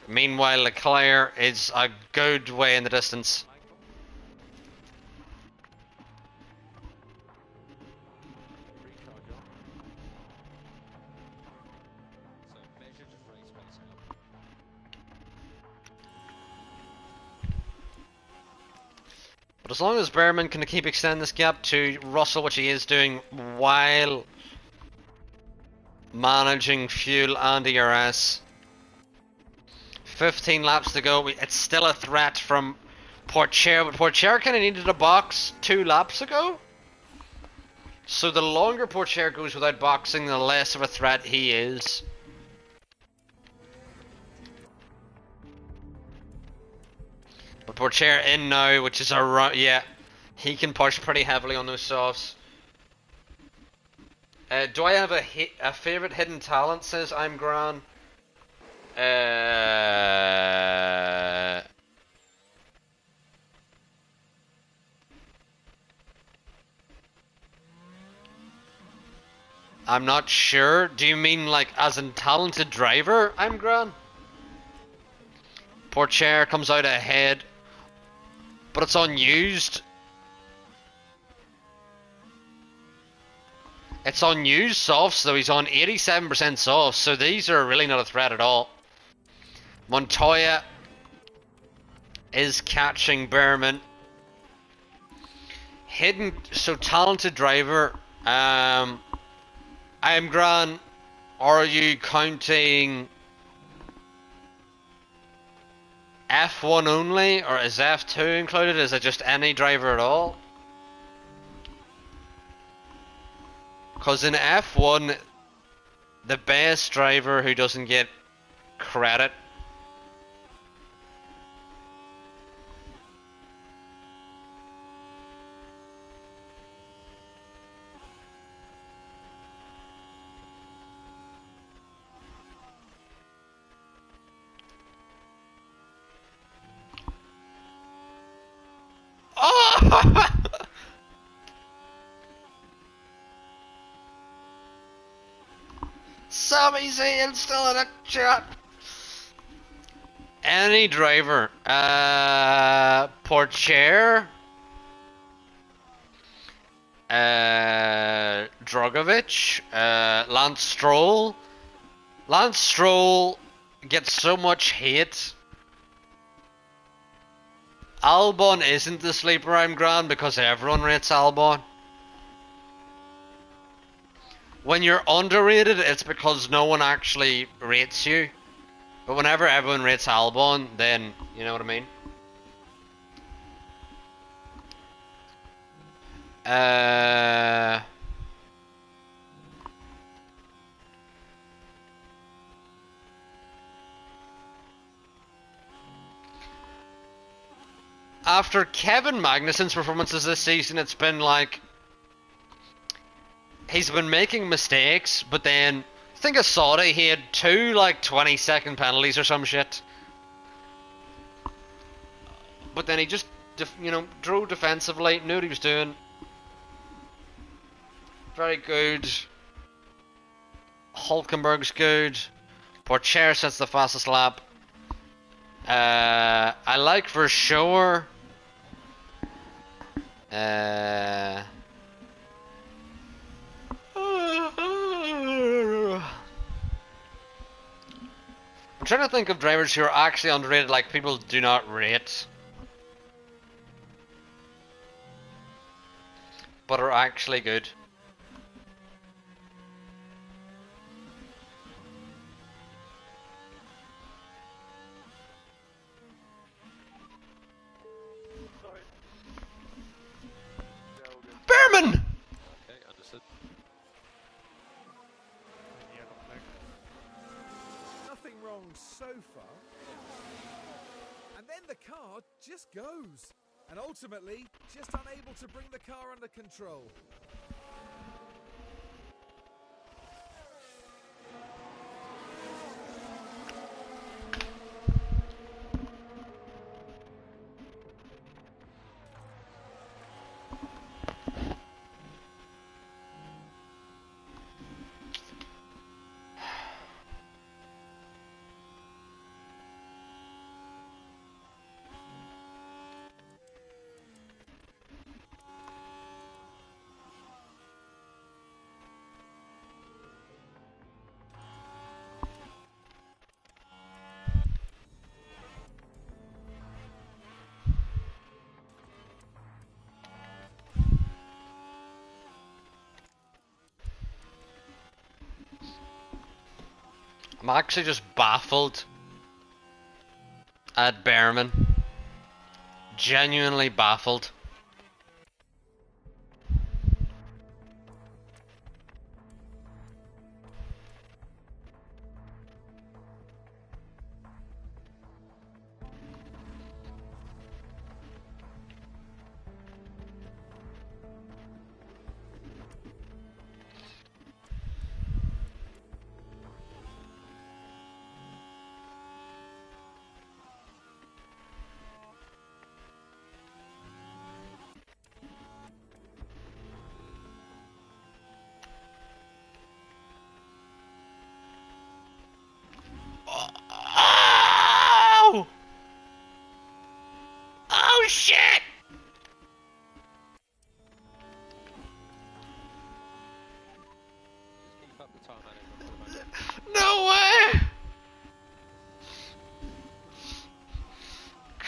Meanwhile, Leclerc is a good way in the distance. Recharge on. So measured race pace now. But as long as Behrman can keep extending this gap to Russell, which he is doing while managing fuel and ERS. 15 laps to go. It's still a threat from Porcher, but Porcher kind of needed a box 2 laps ago. So the longer Porcher goes without boxing, the less of a threat he is. But Porcher in now, which is yeah, he can push pretty heavily on those softs. Do I have a favorite hidden talent? Says I'm Gran. I'm not sure. Do you mean like as in talented driver? I'm Gran. Porcher comes out ahead, but it's unused. It's unused softs, though. He's on 87% softs, so these are really not a threat at all. Montoya is catching Behrman. Hidden, so talented driver. I'm Gran. Are you counting F1 only, or is F2 included? Is it just any driver at all? Because in F1, the best driver who doesn't get credit Oh! Sammy Zayn still in a chat. Any driver. Porcher. Drogovic. Lance Stroll. Lance Stroll gets so much hate. Albon isn't the sleeper I'm Gran because everyone rates Albon. When you're underrated, it's because no one actually rates you. But whenever everyone rates Albon, then you know what I mean. After Kevin Magnussen's performances this season, it's been like he's been making mistakes, but then I think I saw it. He had 2 like 20-second penalties or some shit. But then he just, drove defensively, knew what he was doing. Very good. Hulkenberg's good. Porcher sets the fastest lap. I like for sure. I'm trying to think of drivers who are actually underrated, like people do not rate, but are actually good. Behrman! Okay, understood. Yellow flag. Nothing wrong so far. And then the car just goes. And ultimately, just unable to bring the car under control. I'm actually just baffled at Behrman. Genuinely baffled.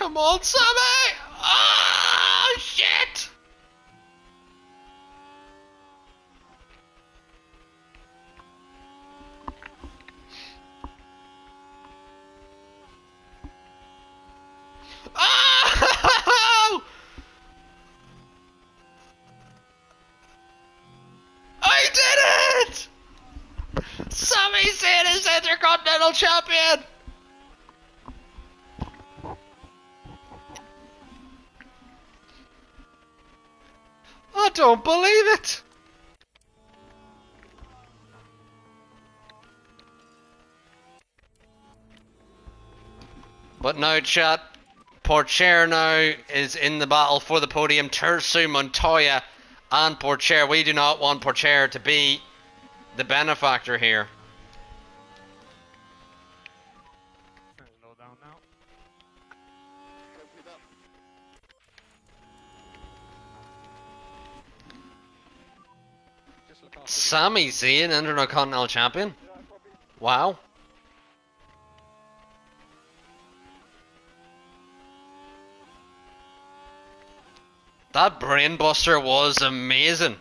Come on, Sammy! Oh, shit! Oh! I did it! Sami Zayn is Intercontinental Champion! I don't believe it! But now, chat, Porcher now is in the battle for the podium. Tersu, Montoya, and Porcher. We do not want Porcher to be the benefactor here. Slow down now. Copy that. Just look after the Sami Zayn, Intercontinental Champion. Yeah, copy. Wow. That brainbuster was amazing.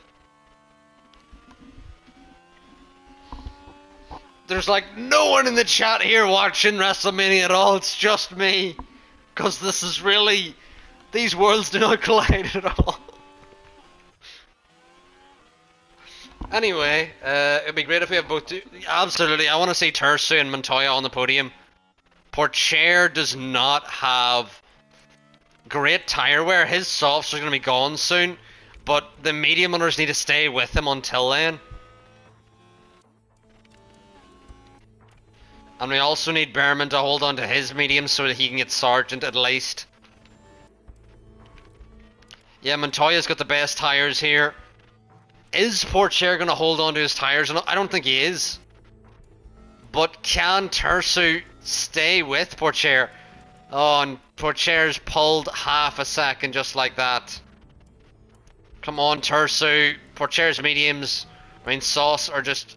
There's like no one in the chat here watching WrestleMania at all. It's just me. Because this is really... These worlds do not collide at all. Anyway, it'd be great if we have both... Absolutely, I want to see Tersu and Montoya on the podium. Porcher does not have great tire wear. His softs are going to be gone soon. But the medium runners need to stay with him until then. And we also need Behrman to hold on to his medium so that he can get Sergeant at least. Yeah, Montoya's got the best tires here. Is Porcher going to hold on to his tires? I don't think he is. But can Tersu stay with Porcher? Oh, and Porcher's pulled half a second just like that. Come on, Tersu. Porcher's mediums, I mean, sauce are just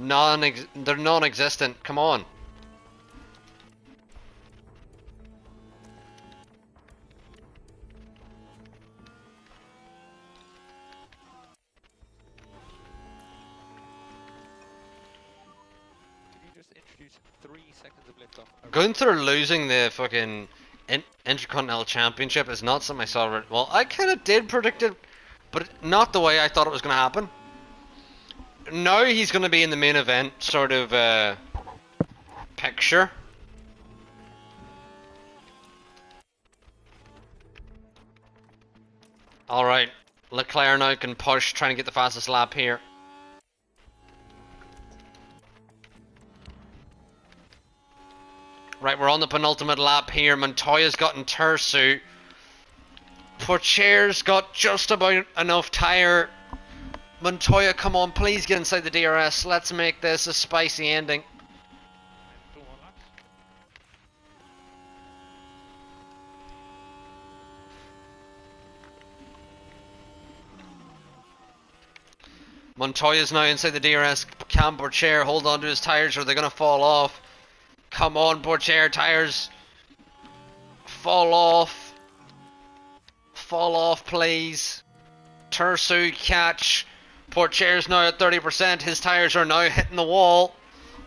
they're non-existent. Come on. Can you just introduce 3 seconds of liftoff? Gunther losing the fucking Intercontinental Championship is not something I saw. Well, I kind of did predict it, but not the way I thought it was going to happen. Now he's going to be in the main event sort of picture. Alright, LeClerc now can push, trying to get the fastest lap here. Right, we're on the penultimate lap here. Montoya's gotten Tersu. Porcher's got just about enough tire. Montoya, come on, please get inside the DRS. Let's make this a spicy ending. 2 more laps. Montoya's now inside the DRS. Can Porcher hold on to his tires or they're going to fall off? Come on, Porcher, tires. Fall off. Fall off, please. Tersu, catch. Porcher's now at 30%. His tires are now hitting the wall.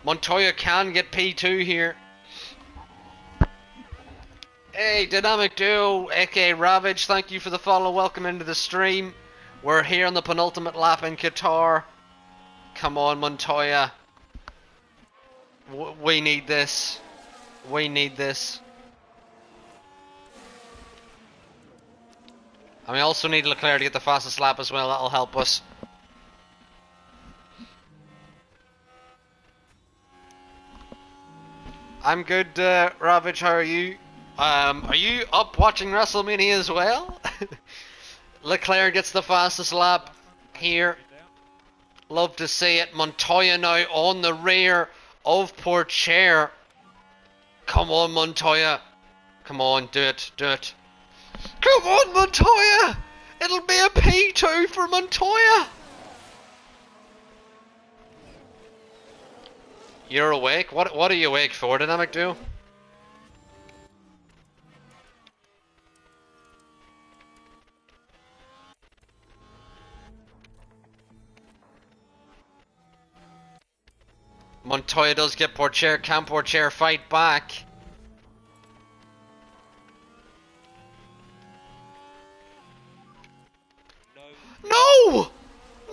Montoya can get P2 here. Hey, Dynamic Duo, aka Ravage, thank you for the follow. Welcome into the stream. We're here on the penultimate lap in Qatar. Come on, Montoya. We need this. We need this. And we also need Leclerc to get the fastest lap as well. That'll help us. I'm good, Ravage. How are you? Are you up watching WrestleMania as well? Leclerc gets the fastest lap here. Love to see it. Montoya now on the rear of Porcher. Come on, Montoya. Come on, do it, do it. Come on, Montoya! It'll be a P2 for Montoya! You're awake? What are you awake for, Dynamic Duo? Montoya does get Porcher. Can Porcher fight back? No. No!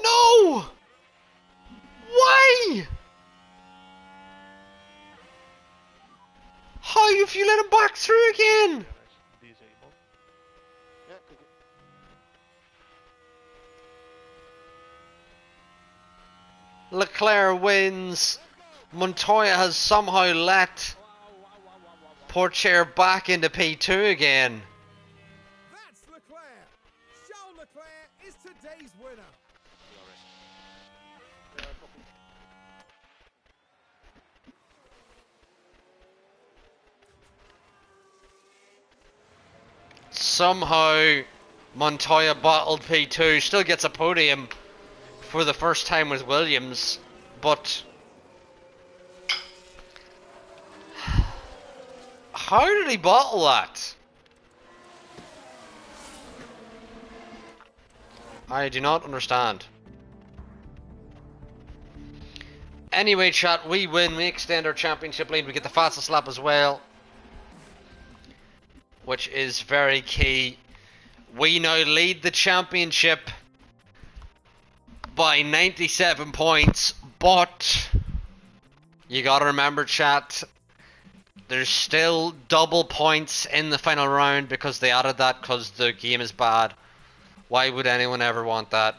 No! Why? How have you let him back through again? Disable. Yeah, cookie. Leclerc wins. Montoya has somehow let Porcher back into P2 again. That's Leclerc. Charles Leclerc is today's winner. Yeah, copy. Somehow Montoya bottled P2, still gets a podium for the first time with Williams, but how did he bottle that? I do not understand. Anyway, chat, we win, we extend our championship lead, we get the fastest lap as well, which is very key. We now lead the championship by 97 points, but you gotta remember, chat, there's still double points in the final round because they added that because the game is bad. Why would anyone ever want that?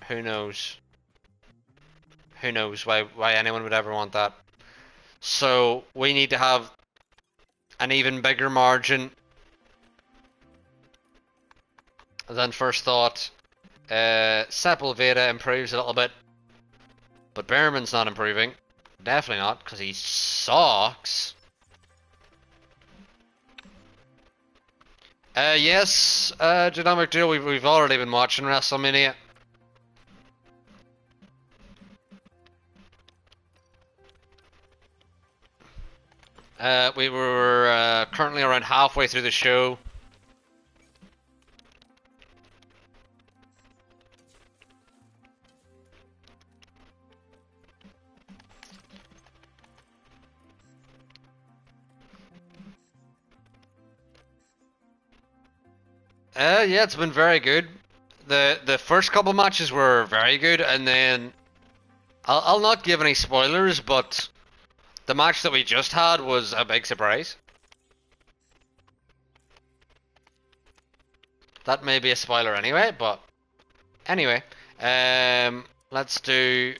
Who knows? Who knows why anyone would ever want that? So we need to have an even bigger margin than first thought. Sepulveda improves a little bit, but Behrman's not improving. Definitely not, because he sucks. Yes, Dynamic Duo, we've already been watching WrestleMania. We were currently around halfway through the show. Yeah, it's been very good. The first couple matches were very good, and then I'll not give any spoilers, but the match that we just had was a big surprise. That may be a spoiler anyway, but anyway, let's do.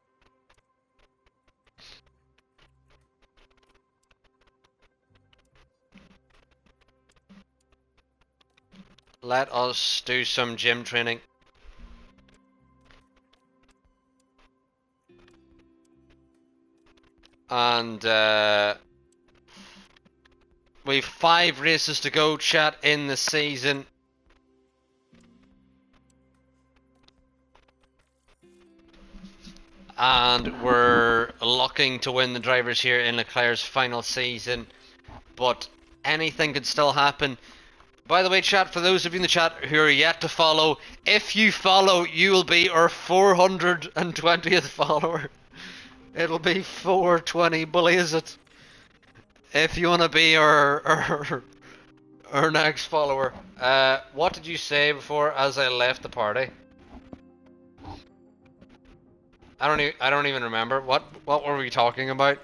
Let us do some gym training. And we've 5 races to go, chat, in the season. And we're looking to win the drivers here in Leclerc's final season. But anything could still happen. By the way, chat, for those of you in the chat who are yet to follow, if you follow, you will be our 420th follower. It'll be 420, blaze it. If you want to be our next follower. What did you say before as I left the party? I don't even remember. What were we talking about?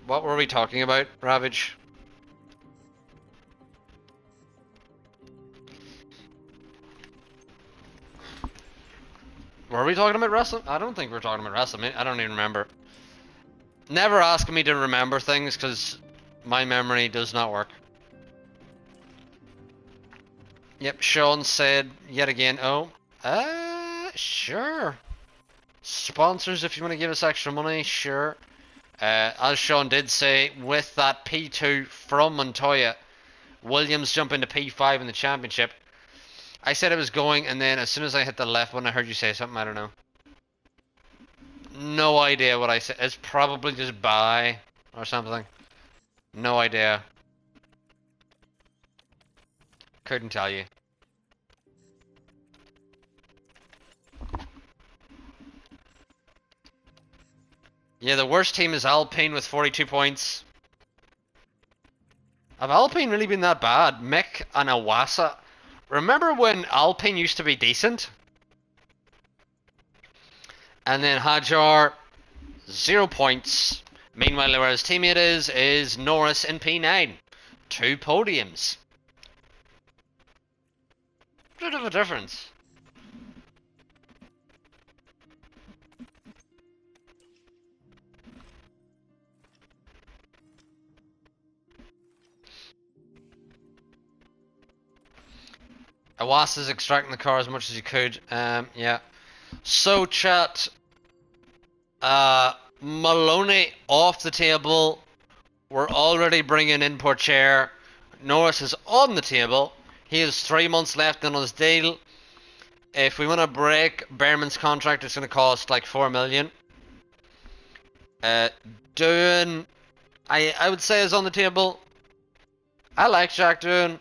What were we talking about, Ravage? Were we talking about wrestling? I don't think we were talking about wrestling. I don't even remember. Never ask me to remember things because my memory does not work. Yep, Sean said yet again, oh, sure. Sponsors, if you want to give us extra money, sure. As Sean did say, with that P2 from Montoya, Williams jump into P5 in the championship. I said I was going, and then as soon as I hit the left one, I heard you say something, I don't know. No idea what I said. It's probably just bye or something. No idea. Couldn't tell you. Yeah, the worst team is Alpine with 42 points. Have Alpine really been that bad? Mick and Awasa. Remember when Alpine used to be decent? And then Hajar, 0 points. Meanwhile, where his teammate is Norris in P9. 2 podiums. Bit of a difference. Awas is extracting the car as much as he could. Yeah. So, chat. Maloney off the table. We're already bringing in Porcher. Norris is on the table. He has 3 months left on his deal. If we want to break Behrman's contract, it's going to cost like 4 million. Doohan, I would say is on the table. I like Jack Doohan.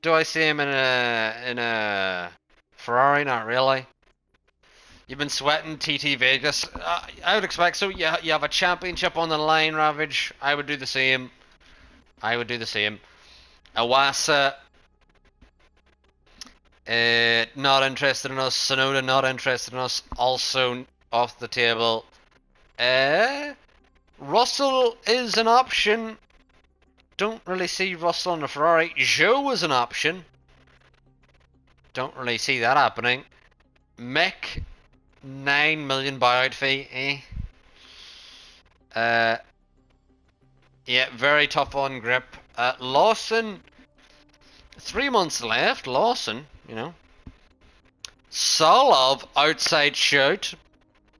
Do I see him in a Ferrari? Not really. You've been sweating TT Vegas. I would expect so. Yeah, you have a championship on the line, Ravage. I would do the same. Awasa, not interested in us. Sonoda, not interested in us. Also off the table. Russell is an option. Don't really see Russell in a Ferrari. Zhou is an option. Don't really see that happening. Mick, 9 million buyout fee. Yeah, very tough on grip. Lawson, 3 months left. Lawson, you know. Solov, outside shout.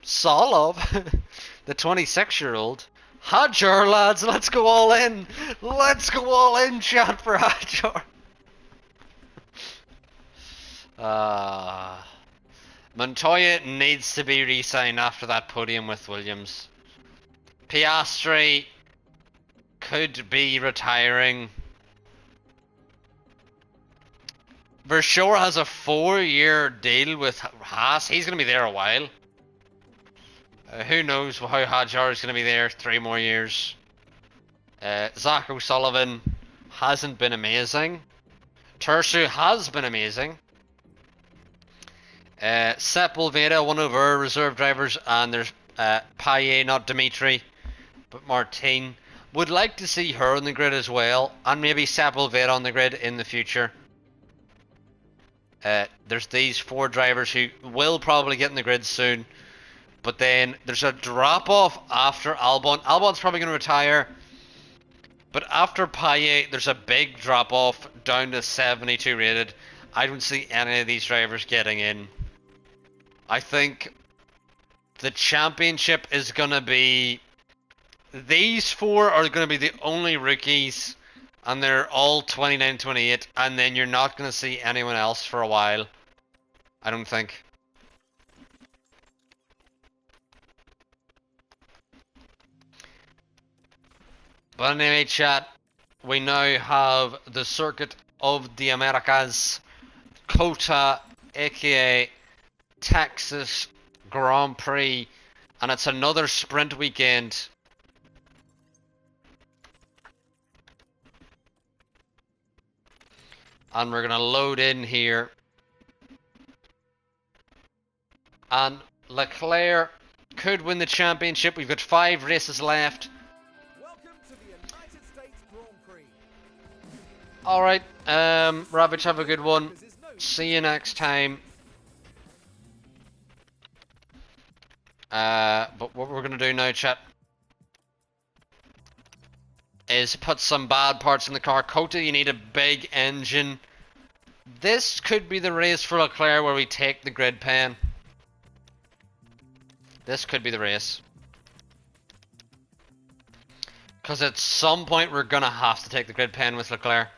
Solov, the 26-year-old. Hajar, lads, let's go all in. Let's go all in, chat, for Hajar. Montoya needs to be re-signed after that podium with Williams. Piastri could be retiring. Verschoor has a 4-year deal with Haas. He's going to be there a while. Who knows how Hajar is going to be there 3 more years. Zach O'Sullivan hasn't been amazing. Tersu has been amazing. Sepulveda, one of our reserve drivers, and there's Paye, not Dimitri, but Martine. Would like to see her on the grid as well, and maybe Sepulveda on the grid in the future. There's these 4 drivers who will probably get in the grid soon, but then there's a drop-off after Albon. Albon's probably going to retire, but after Paye, there's a big drop-off down to 72 rated. I don't see any of these drivers getting in. I think the championship is going to be... These 4 are going to be the only rookies, and they're all 29, 28, and then you're not going to see anyone else for a while. I don't think. But anyway, chat, we now have the Circuit of the Americas, COTA, aka Texas Grand Prix, and it's another sprint weekend. And we're gonna load in here. And Leclerc could win the championship. We've got 5 races left. Welcome to the United States Grand Prix. Alright, Ravage, have a good one. See you next time. But what we're gonna do now, chat, is put some bad parts in the car. COTA, you need a big engine. This could be the race for Leclerc where we take the grid pen. This could be the race. Because at some point we're gonna have to take the grid pen with Leclerc.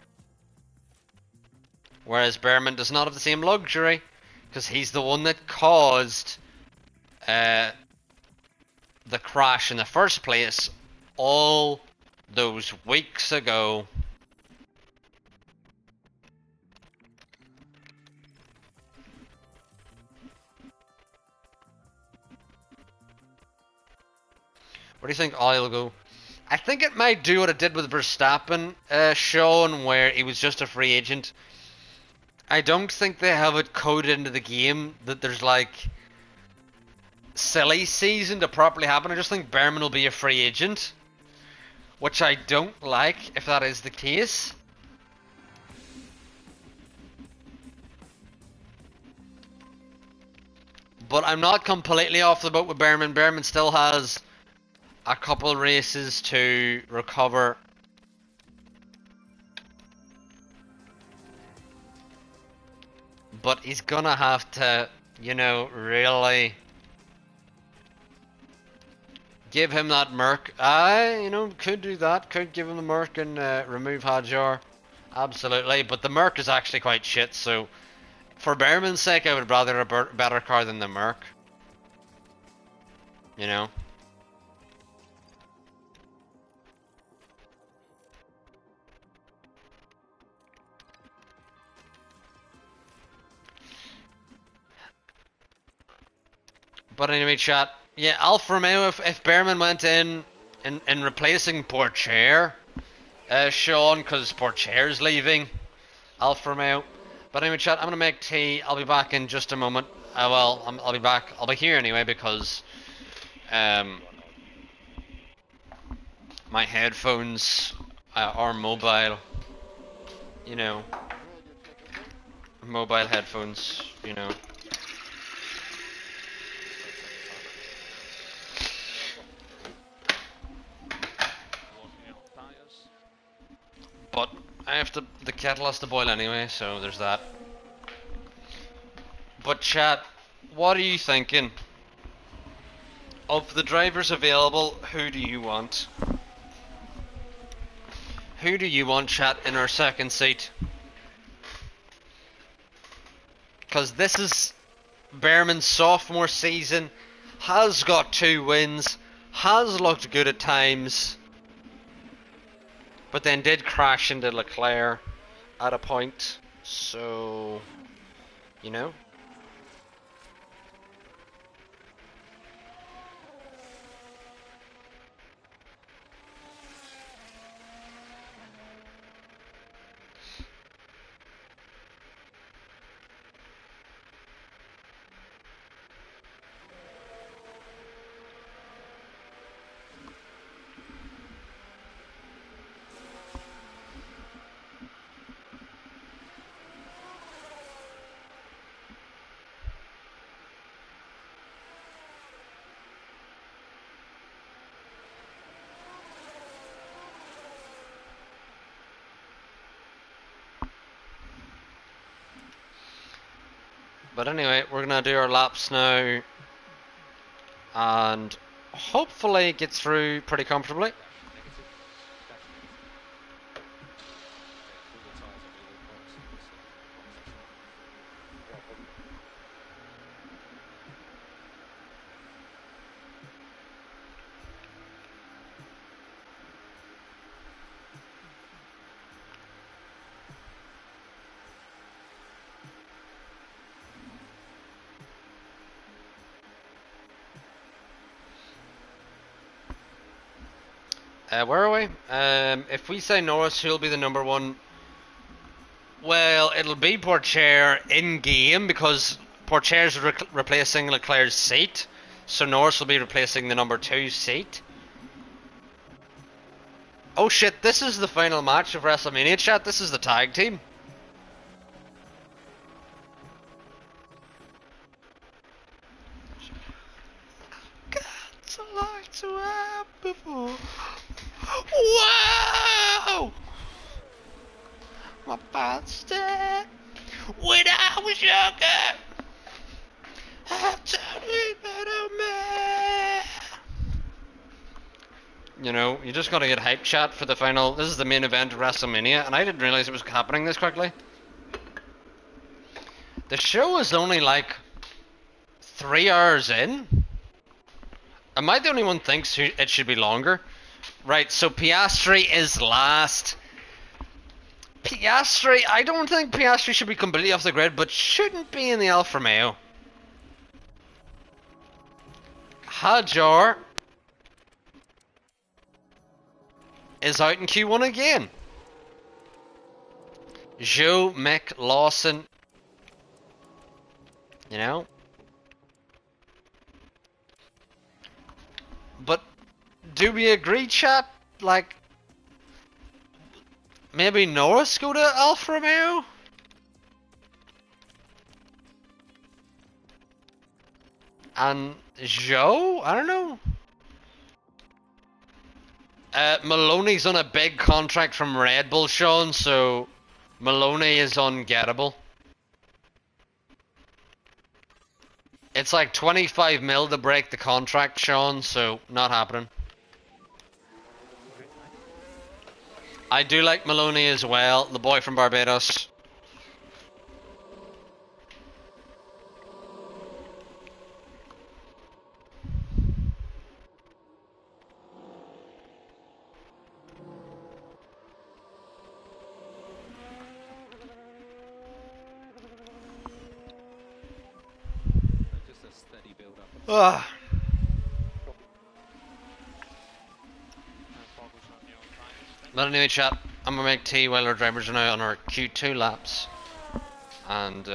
Whereas Behrman does not have the same luxury, because he's the one that caused the crash in the first place all those weeks ago. Where do you think Ollie will go? I think it might do what it did with Verstappen, Sean, where he was just a free agent. I don't think they have it coded into the game that there's like silly season to properly happen. I just think Behrman will be a free agent, which I don't like if that is the case. But I'm not completely off the boat with Behrman. Behrman still has a couple races to recover. But he's gonna have to, you know, really give him that Merc. You know, could do that. Could give him the Merc and remove Hadjar. Absolutely. But the Merc is actually quite shit, so for Behrman's sake, I would rather a better car than the Merc. You know? But anyway, chat. Yeah, Alfa Romeo, if Behrman went in replacing Pourchaire, Sean, because Pourchaire's leaving Alfa Romeo. But anyway, chat, I'm going to make tea. I'll be back in just a moment. Well, I'll be back. I'll be here anyway because my headphones are mobile. You know. Mobile headphones, you know. But I have to, the kettle has to boil anyway, so there's that. But chat, what are you thinking? Of the drivers available, who do you want? Who do you want, chat, in our second seat? Because this is Behrman's sophomore season, has got 2 wins, has looked good at times, but then did crash into Leclerc at a point, so, you know. But anyway, we're gonna do our laps now and hopefully get through pretty comfortably. Where are we? If we say Norris, who'll be the number 1? Well, it'll be Pourchaire in game because Pourchaire's replacing Leclerc's seat, so Norris will be replacing the number 2 seat. Oh shit, this is the final match of WrestleMania, chat. This is the tag team. Got a lot to have before. Whoa! My birthday when I was younger. I told you better man. You know, you just gotta get hype, chat, for the final. This is the main event of WrestleMania, and I didn't realize it was happening this quickly. The show is only like 3 hours in. Am I the only one thinks it should be longer? Right, so Piastri is last. Piastri, I don't think Piastri should be completely off the grid, but shouldn't be in the Alfa Romeo. Hadjar is out in Q1 again. Joe, Mick, Lawson. You know? But do we agree, chat? Like, maybe Norris go to Alfa Romeo? And Joe? I don't know. Maloney's on a big contract from Red Bull, Sean, so Maloney is ungettable. It's like 25 mil to break the contract, Sean, so not happening. I do like Maloney as well, the boy from Barbados. Just a steady build up. Ugh. But anyway, chat, I'm gonna make tea while our drivers are now on our Q2 laps. And,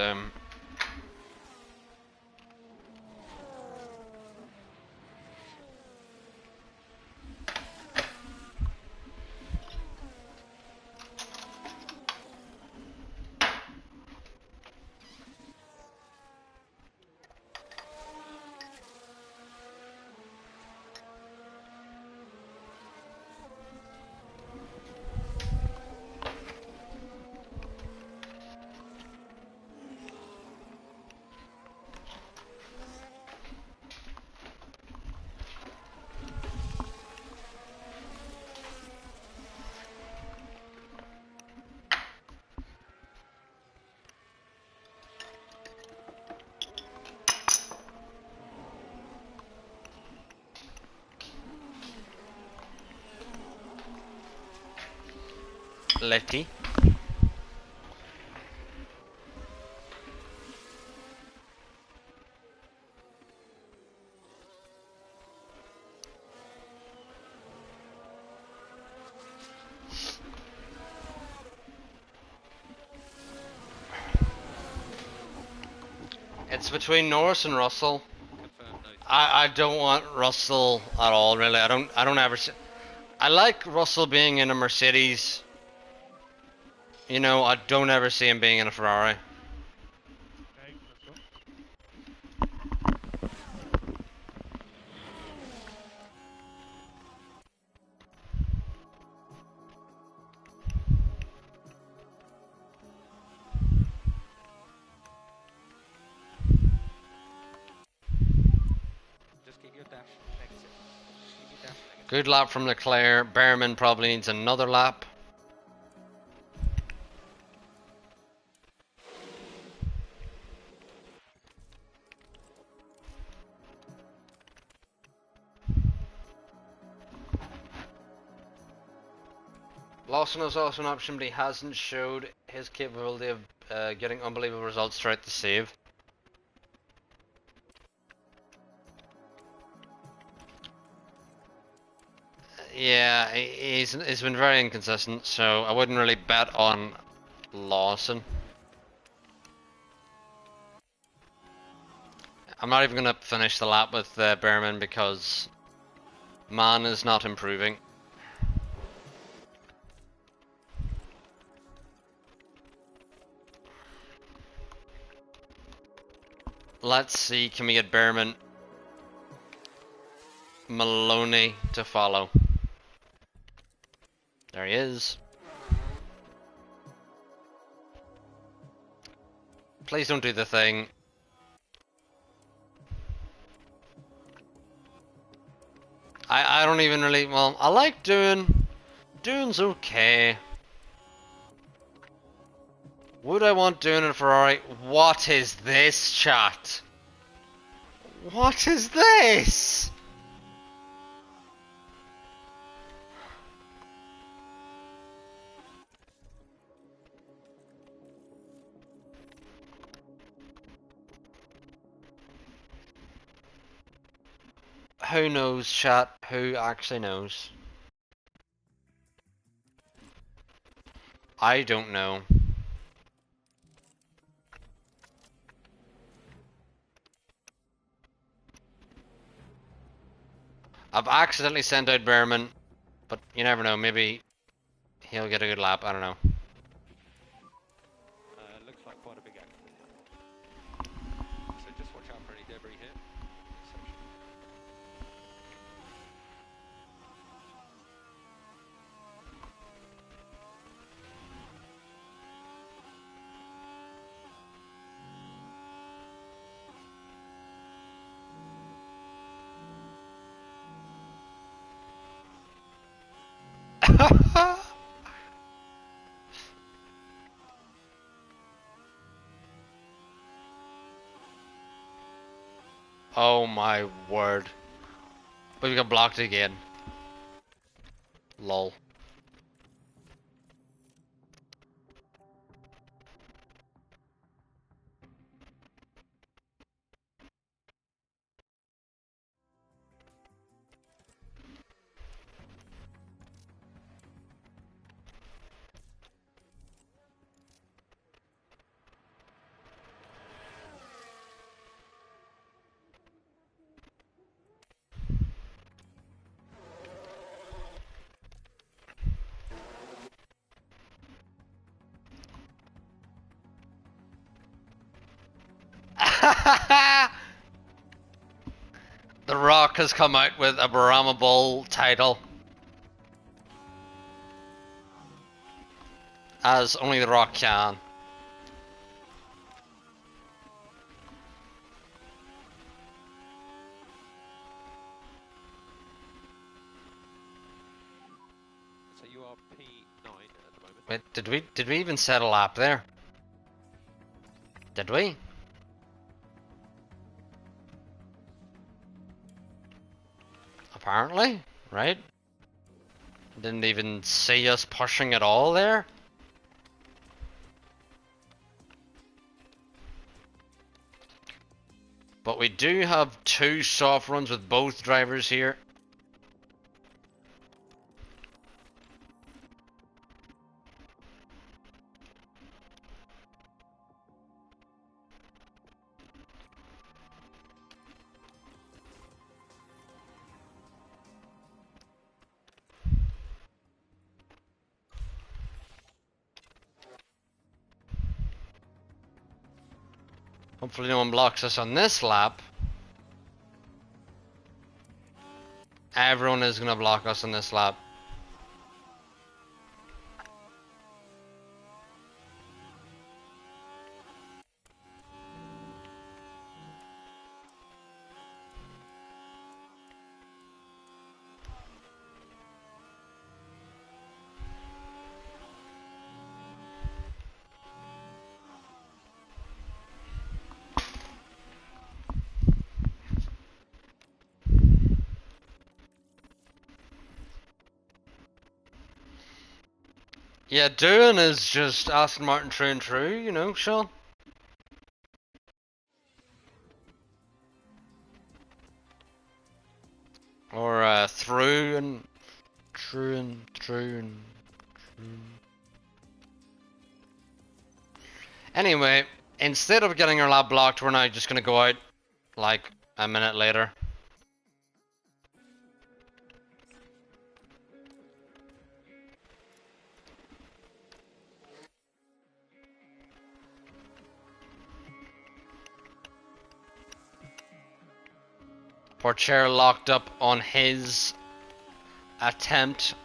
Letty. It's between Norris and Russell. Confirmed, no. I don't want Russell at all, really. I don't ever see. I like Russell being in a Mercedes. You know, I don't ever see him being in a Ferrari. Okay, let's go. Just get your dash negative. Keep your dash negative. Good lap from Leclerc. Behrman probably needs another lap. Lawson is also an option, but he hasn't showed his capability of getting unbelievable results throughout the save. Yeah, he's been very inconsistent, so I wouldn't really bet on Lawson. I'm not even going to finish the lap with Behrman because man is not improving. Let's see, can we get Behrman, Maloney to follow? There he is. Please don't do the thing. I don't even really, well, I like Doing's okay. Would I want Doing in a Ferrari? What is this, chat? What is this? Who knows, chat? Who actually knows? I don't know. I've accidentally sent out Behrman, but you never know, maybe he'll get a good lap, I don't know. Looks like quite a big accident. So just watch out for any debris here. Section. Oh my word. But we got blocked again. Lol. The Rock has come out with a Barama Bowl title. As only The Rock can. So you are P9 at the moment. Wait, did we even set a lap there? Did we? Apparently, right? Didn't even see us pushing at all there. But we do have 2 soft runs with both drivers here. Hopefully no one blocks us on this lap. Everyone is going to block us on this lap. Yeah, doing is just Aston Martin true and true, you know, Sean. Or through and true and true and true. Anyway, instead of getting our lap blocked, we're now just gonna go out like a minute later. Porcher locked up on his attempt.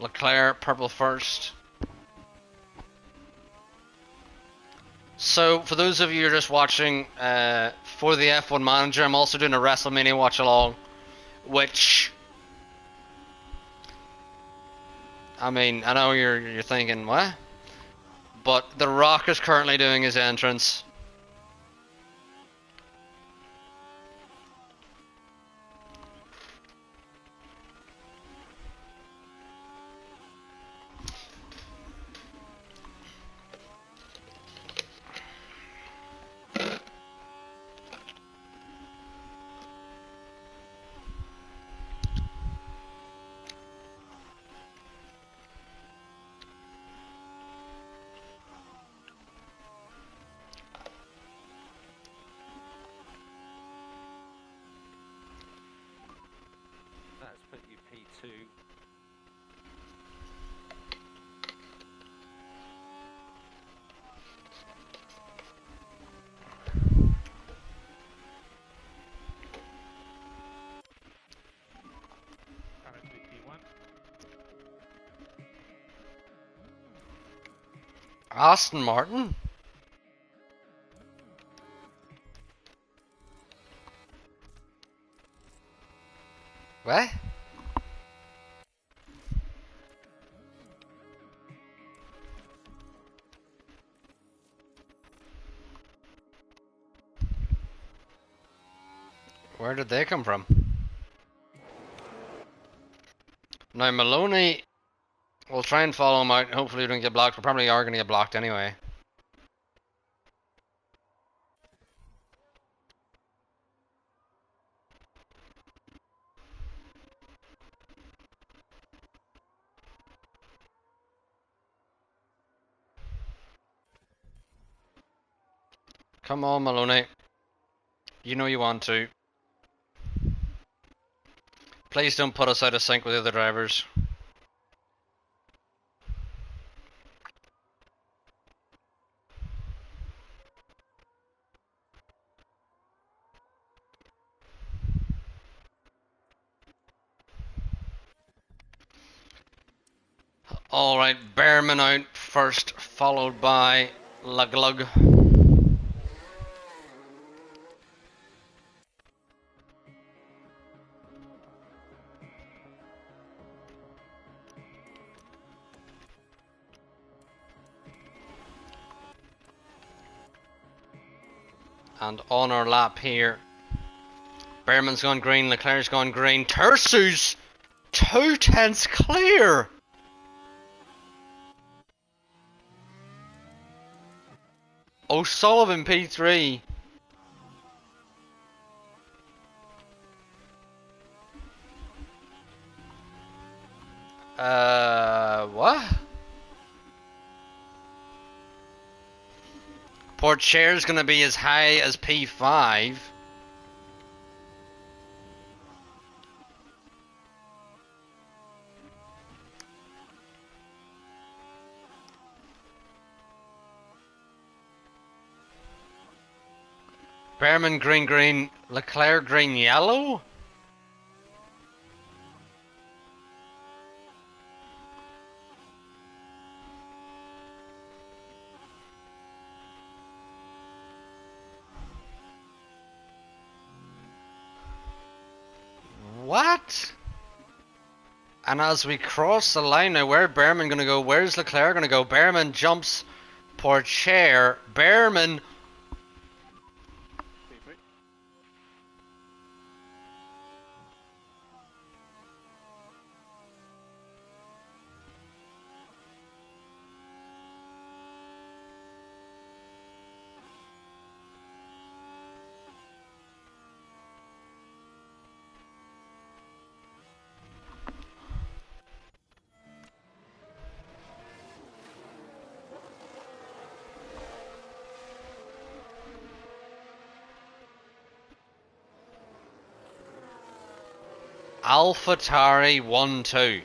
LECLERC, purple first. So, for those of you who are just watching, for the F1 Manager, I'm also doing a WrestleMania watch along, which I mean, I know you're thinking, what? But The Rock is currently doing his entrance. That's put you P2. Currently P1. Aston Martin? What? Where did they come from? Now Maloney, we'll try and follow him out. Hopefully we don't get blocked. We probably are going to get blocked anyway. Come on, Maloney. You know you want to. Please don't put us out of sync with the other drivers. Alright, Bearman out first, followed by LECLERC. And on our lap here, Bearman's gone green, Leclerc's gone green, Tersu's 2/10 clear! O'Sullivan P3. What? Port Chair's gonna be as high as P5. Bearman green green, Leclerc green yellow? What? And as we cross the line now, where's Bearman gonna go? Where's Leclerc gonna go? Bearman jumps Port Chair. Bearman. P3. AlphaTauri 1-2.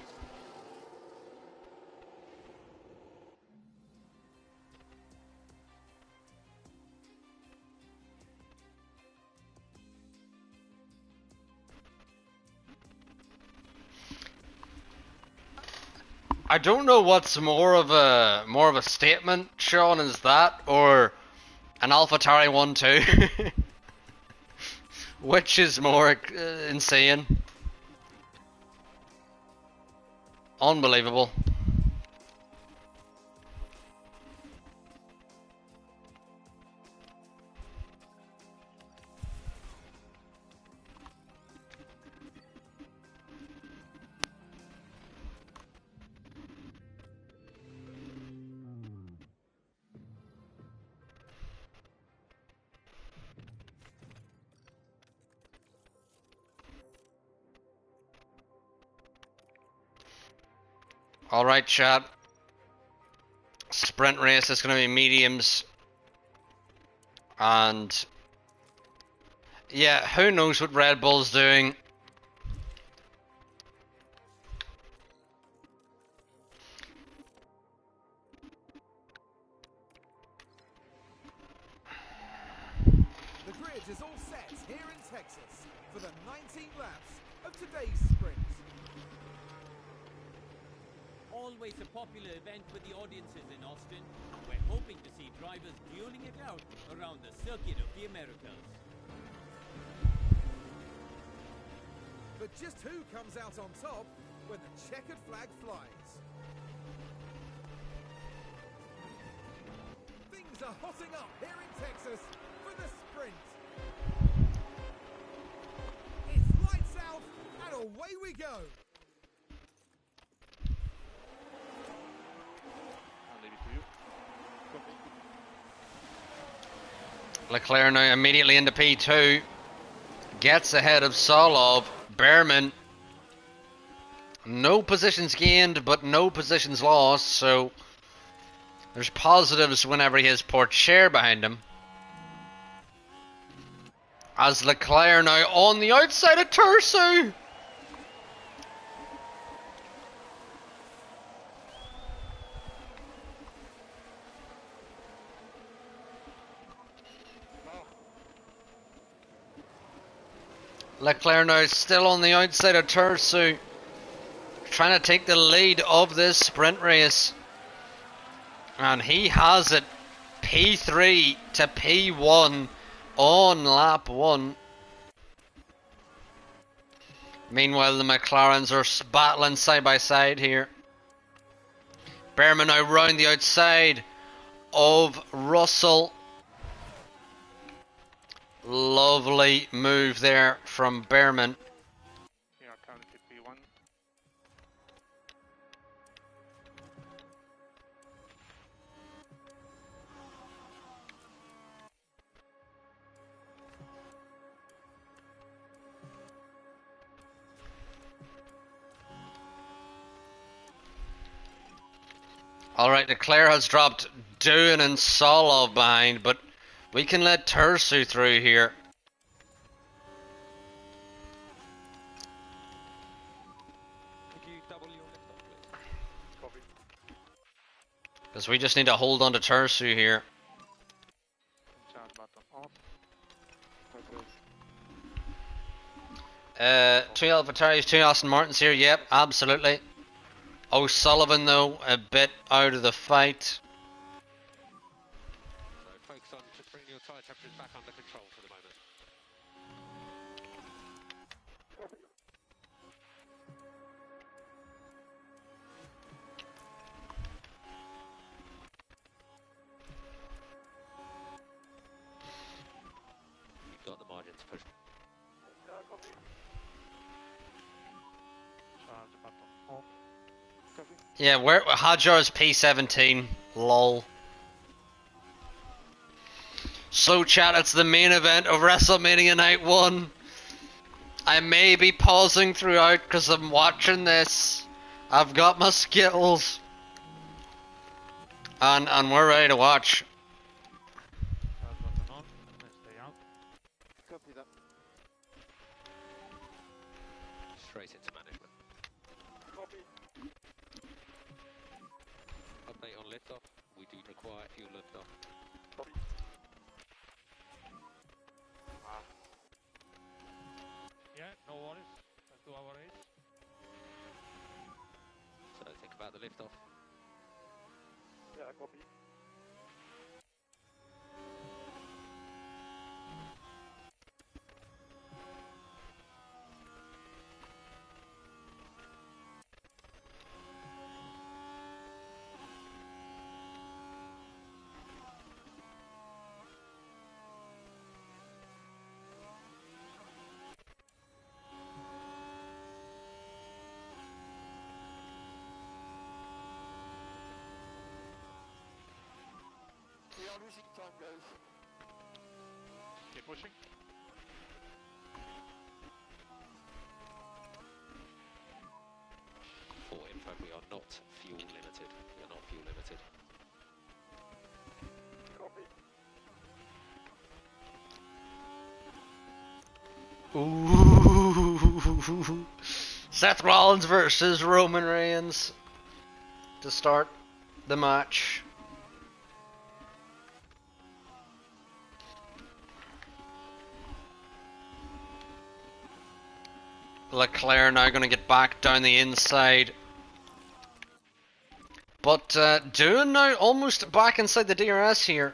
I don't know what's more of a statement, Sean, is that or an AlphaTauri 1-2? Which is more insane? Unbelievable. Alright, chat. Sprint race is going to be mediums. And yeah, who knows what Red Bull's doing. The grid is all set here in Texas for the 19 laps of today's sprint. Always a popular event with the audiences in Austin. We're hoping to see drivers dueling it out around the circuit of the Americas. But just who comes out on top when the checkered flag flies? Things are hotting up here in Texas for the sprint. It's lights out and away we go. I'll leave it to you. Copy. Leclerc now immediately into P2. Gets ahead of Solov. Behrman. No positions gained, but no positions lost, so there's positives whenever he has Porcher behind him. As Leclerc now on the outside of Tersu. Leclerc now still on the outside of Tersu, trying to take the lead of this sprint race. And he has it P3 to P1 on lap 1. Meanwhile, the McLarens are battling side by side here. Behrman now round the outside of Russell. Lovely move there from Behrman. Yeah, counted P1. Alright, Leclerc has dropped Doohan and Solov behind, but we can let Tersu through here. Could you double your lift up, please? Copy. Because we just need to hold on to Tersu here. Charge button off. Okay. 2 AlphaTauris, 2 Aston Martins here, yep, absolutely. O'Sullivan though, a bit out of the fight. So focus on just bringing your tyre temperatures back under control for the moment. You've got the margin to push. Charge button off. Copy. Yeah, where Hajar's P17, lol. So chat, it's the main event of WrestleMania Night 1. I may be pausing throughout because I'm watching this. I've got my Skittles. And we're ready to watch. Charge button on. And stay out. Copy that. Straight into management. Copy. Update on liftoff. We do require fuel liftoff. Copy. Yeah, no worries. Let's do our race. So think about the liftoff. Yeah, copy. We are losing time, guys. Keep pushing. For info, we are not fuel limited. You're not fuel limited. Copy. Ooh. Seth Rollins versus Roman Reigns to start the match. LeClerc now going to get back down the inside. But Doohan now almost back inside the DRS here.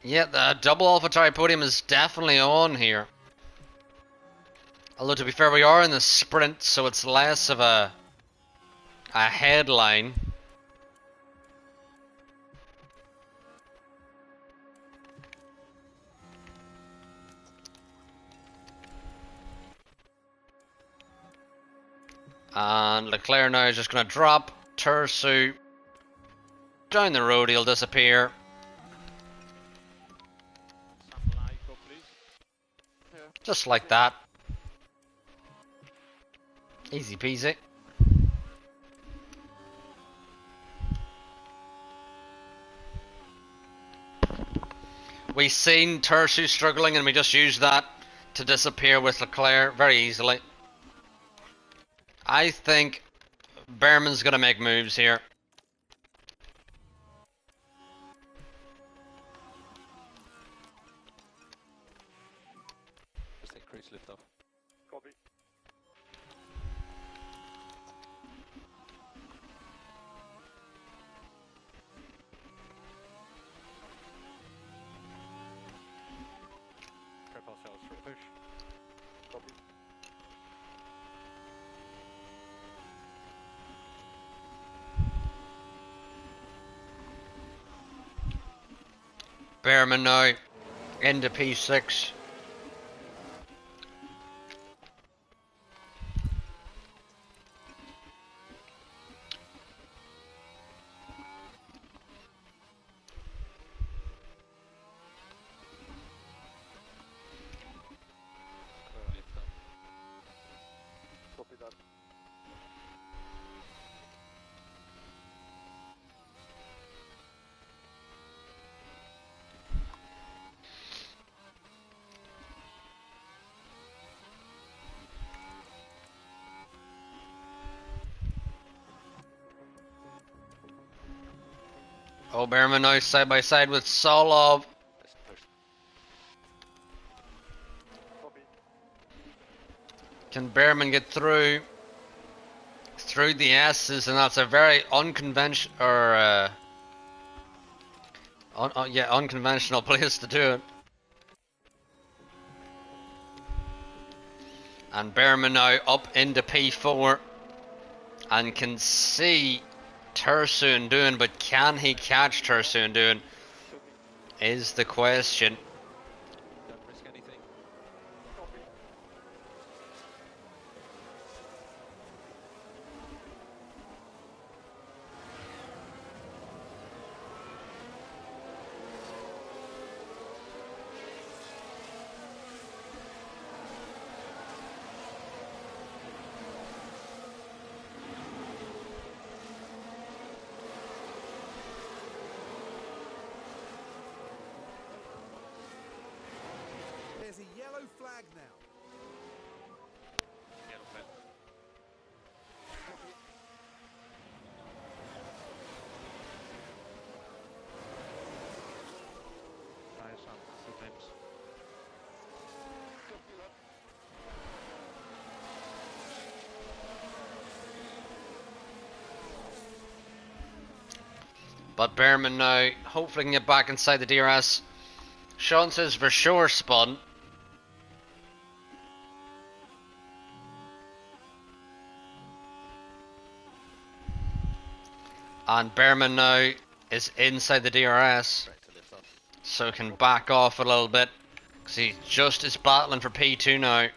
Yeah, the double AlphaTauri podium is definitely on here. Although to be fair, we are in the sprint, so it's less of a headline. And Leclerc now is just going to drop Tersu down the road. He'll disappear. Some light up, please. Just like that. Easy peasy. We seen Tersu struggling and we just used that to disappear with Leclerc very easily. I think Behrman's going to make moves here. Just take cruise lift off. Copy. Prep ourselves for a push. Copy. Behrman now into P6. Lift up. Copy that. Oh, Behrman now side by side with Solov. Let's push. Copy. Can Behrman get through the S's? And that's a very unconventional, or unconventional place to do it. And Behrman now up into P4 and can see Tersu and Doohan, but can he catch Tersu and Doohan is the question. Don't risk anything. Copy. There's a yellow flag now. Yellow flag. Tires on two times. Copy that. But Behrman now hopefully can get back inside the DRS. Sean says for sure spun. And Behrman now is inside the DRS, Correct to lift off. so can back off a little bit, because he just is battling for P2 now. Okay,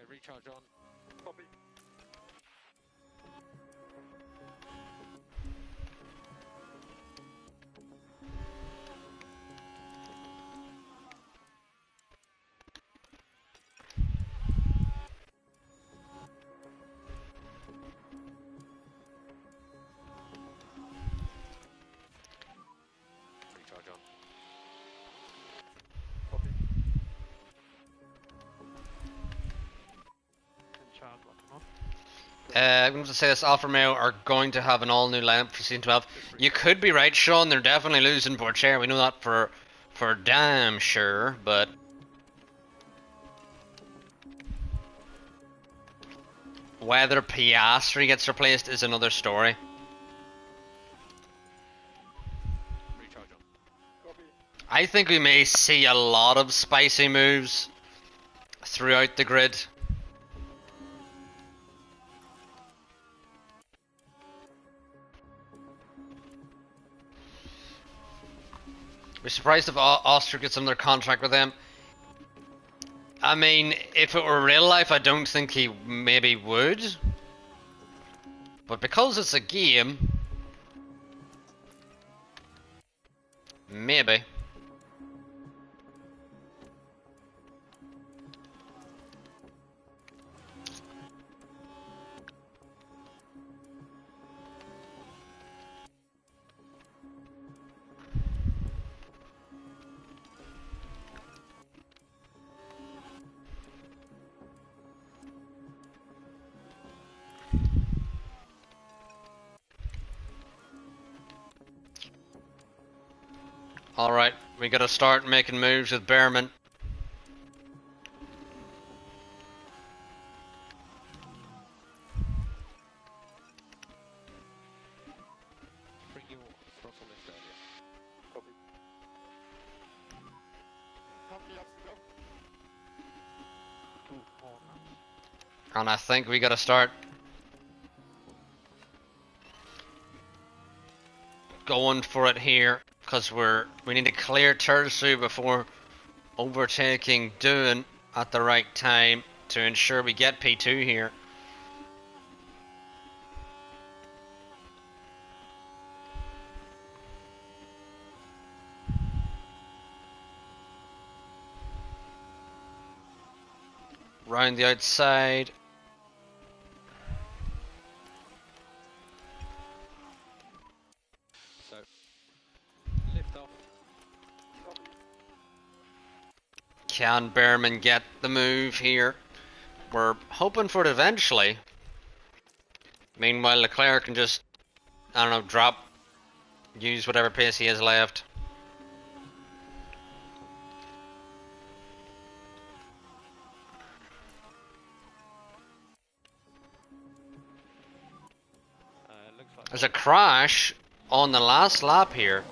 recharge on. Copy. I'm going to say this, Alfa Romeo are going to have an all-new lineup for season 12. You could be right, Sean. They're definitely losing Borcher. We know that for damn sure, but whether Piastri gets replaced is another story. Recharge on. Copy. I think we may see a lot of spicy moves throughout the grid. We're surprised if Austria gets another contract with them. I mean, if it were real life, I don't think he maybe would. But because it's a game, maybe. Alright, we gotta start making moves with Behrman. Bring your throttle lift earlier. Copy. How many laps to go? 2 corners. And I think we gotta start going for it here, because we need to clear Tersu before overtaking Doohan at the right time to ensure we get P2 here. Round the outside. So, lift off. Copy. Can Behrman get the move here? We're hoping for it eventually. Meanwhile, Leclerc can just, I don't know, drop, use whatever pace he has left. Looks like There's a crash on the last lap here.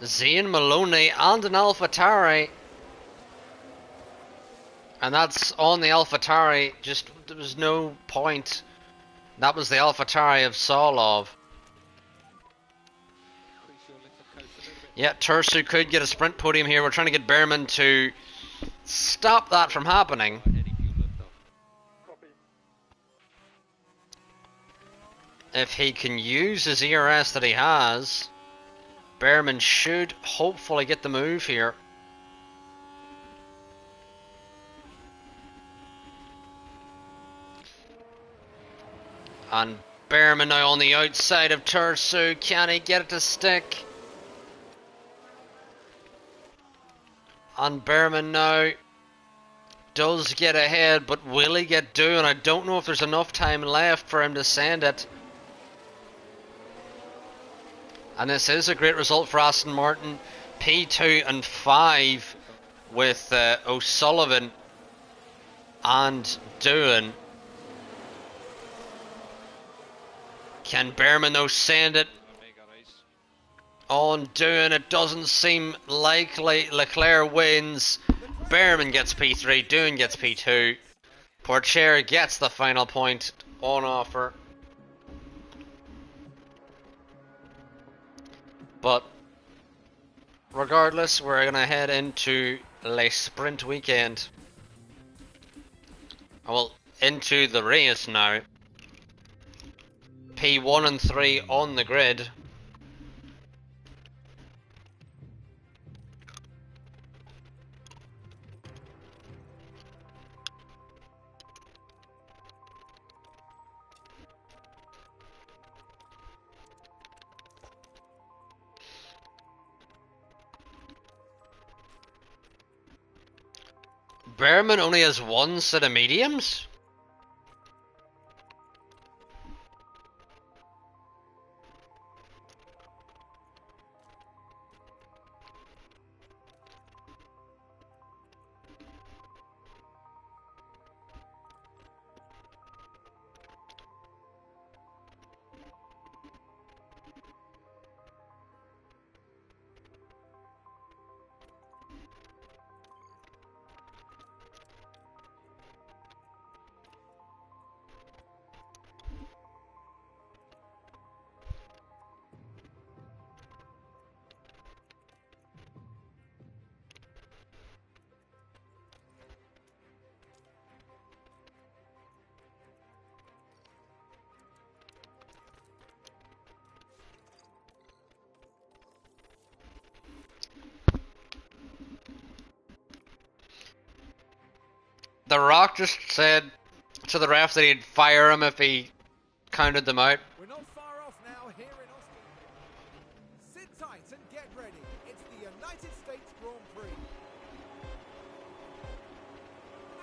Zayn Maloney and an AlphaTauri. And that's on the AlphaTauri, just there was no point. That was the AlphaTauri of Solov. increase your lift and coast a little bit. Yeah, Tersu could get a sprint podium here. We're trying to get Behrman to stop that from happening. Right, any fuel lift off. Copy. If he can use his ERS that he has, Behrman should hopefully get the move here. And Behrman now on the outside of Tersu. Can he get it to stick? And Behrman now does get ahead, but will he get due? And I don't know if there's enough time left for him to send it. And this is a great result for Aston Martin. P2 and 5 with O'Sullivan and Doohan. Can Behrman though send it Mega race. on Doohan? It doesn't seem likely. Leclerc wins. Behrman gets P3. Doohan gets P2. Porcher gets the final point on offer. But regardless, we're going to head into Le Sprint weekend. Well, into the race now. P1 and 3 on the grid. Behrman only has one set of mediums? The Rock just said to the ref that he'd fire him if he counted them out. We're not far off now here in Austin. Sit tight and get ready. It's the United States Grand Prix.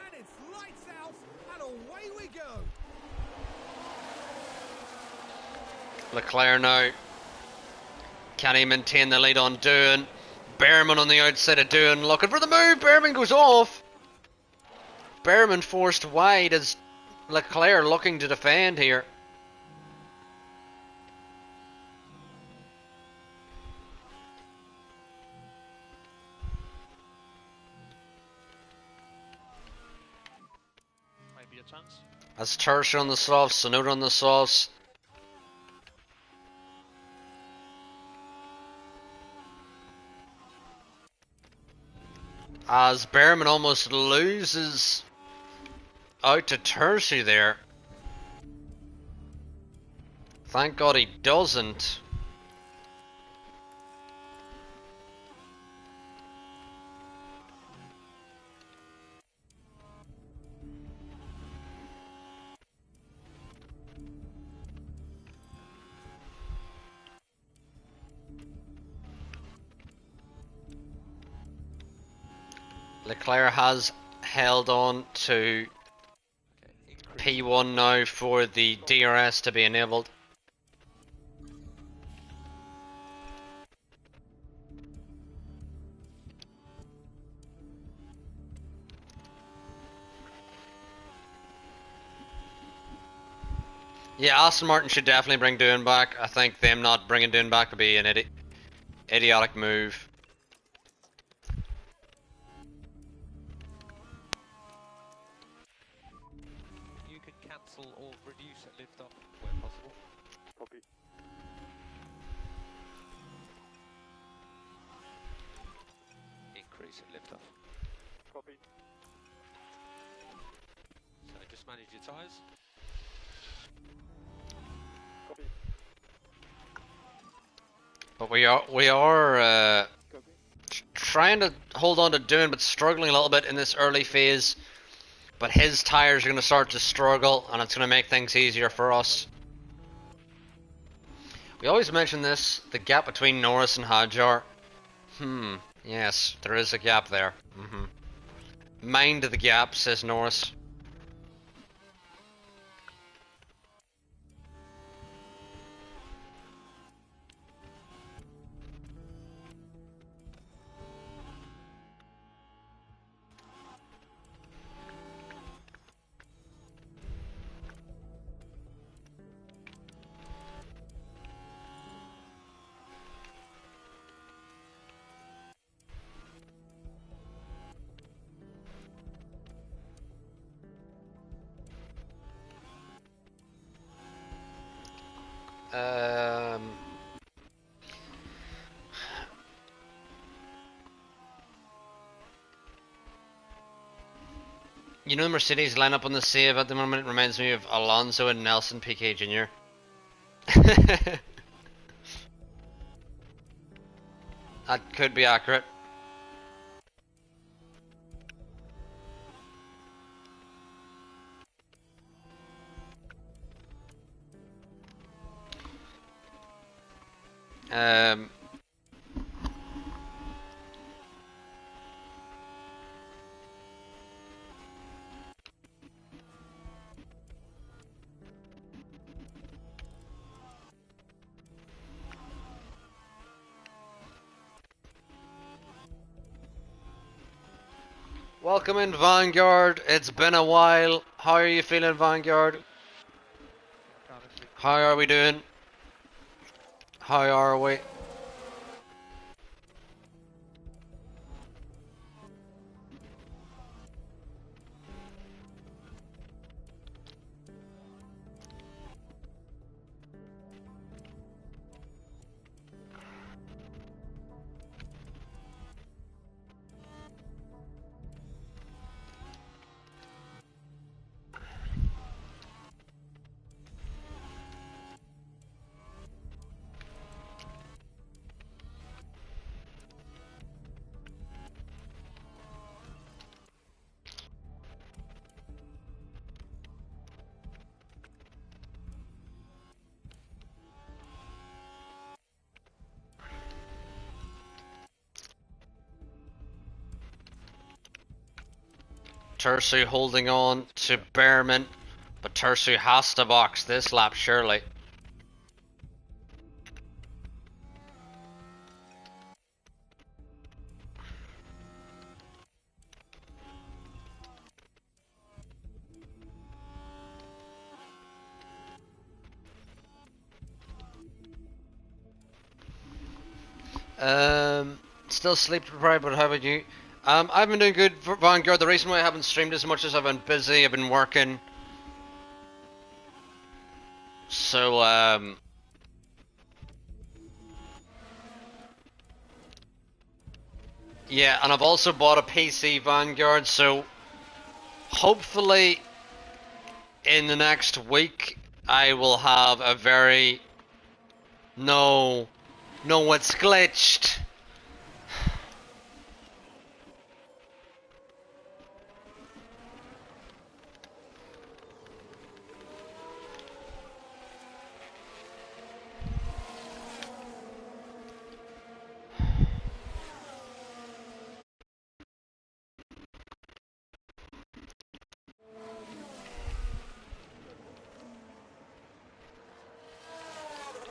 And it's lights out and away we go. Leclerc now. Can he maintain the lead on Doohan? Behrman on the outside of Doohan looking for the move. Behrman goes off. Behrman forced wide as Leclerc looking to defend here. Might be a chance. As Tertiary on the softs, Sonoda on the softs. As Behrman almost loses out to Tertiary there. Thank God he doesn't. Leclerc has held on to P1 now for the DRS to be enabled. Yeah, Aston Martin should definitely bring Doohan back. I think them not bringing Doohan back would be an idiotic move. You can cancel or reduce at lift off where possible. Copy. Increase at lift off. Copy. So just manage your tyres. Copy. But we are Copy. trying to hold on to Doohan, but struggling a little bit in this early phase. But his tyres are going to start to struggle, and it's going to make things easier for us. We always mention this, the gap between Norris and Hadjar. Yes, there is a gap there. Mind the gap, says Norris. You know, the Mercedes lineup on the save at the moment reminds me of Alonso and Nelson Piquet Jr. That could be accurate. Welcome in, Vanguard. It's been a while. How are you feeling, Vanguard? Honestly. How are we doing? How are we? Tersu holding on to Bearman, but Tersu has to box this lap surely. Still sleep deprived, but how about you? I've been doing good for Vanguard. The reason why I haven't streamed as much is I've been busy, I've been working. So, yeah, and I've also bought a PC Vanguard, so hopefully in the next week I will have a very... No, it's glitched.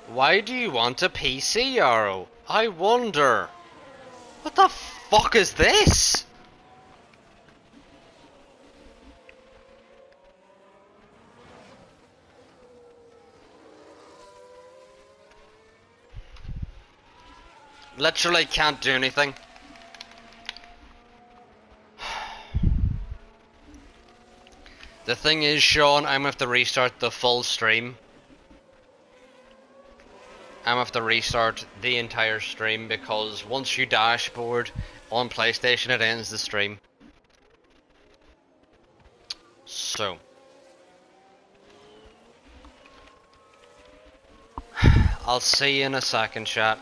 Why do you want a PC, Yarrow? I wonder. What the fuck is this? Literally can't do anything. The thing is, Sean, I'm gonna have to restart the full stream. I'm gonna have to restart the entire stream because once you dashboard on PlayStation, it ends the stream. So. I'll see you in a second, chat.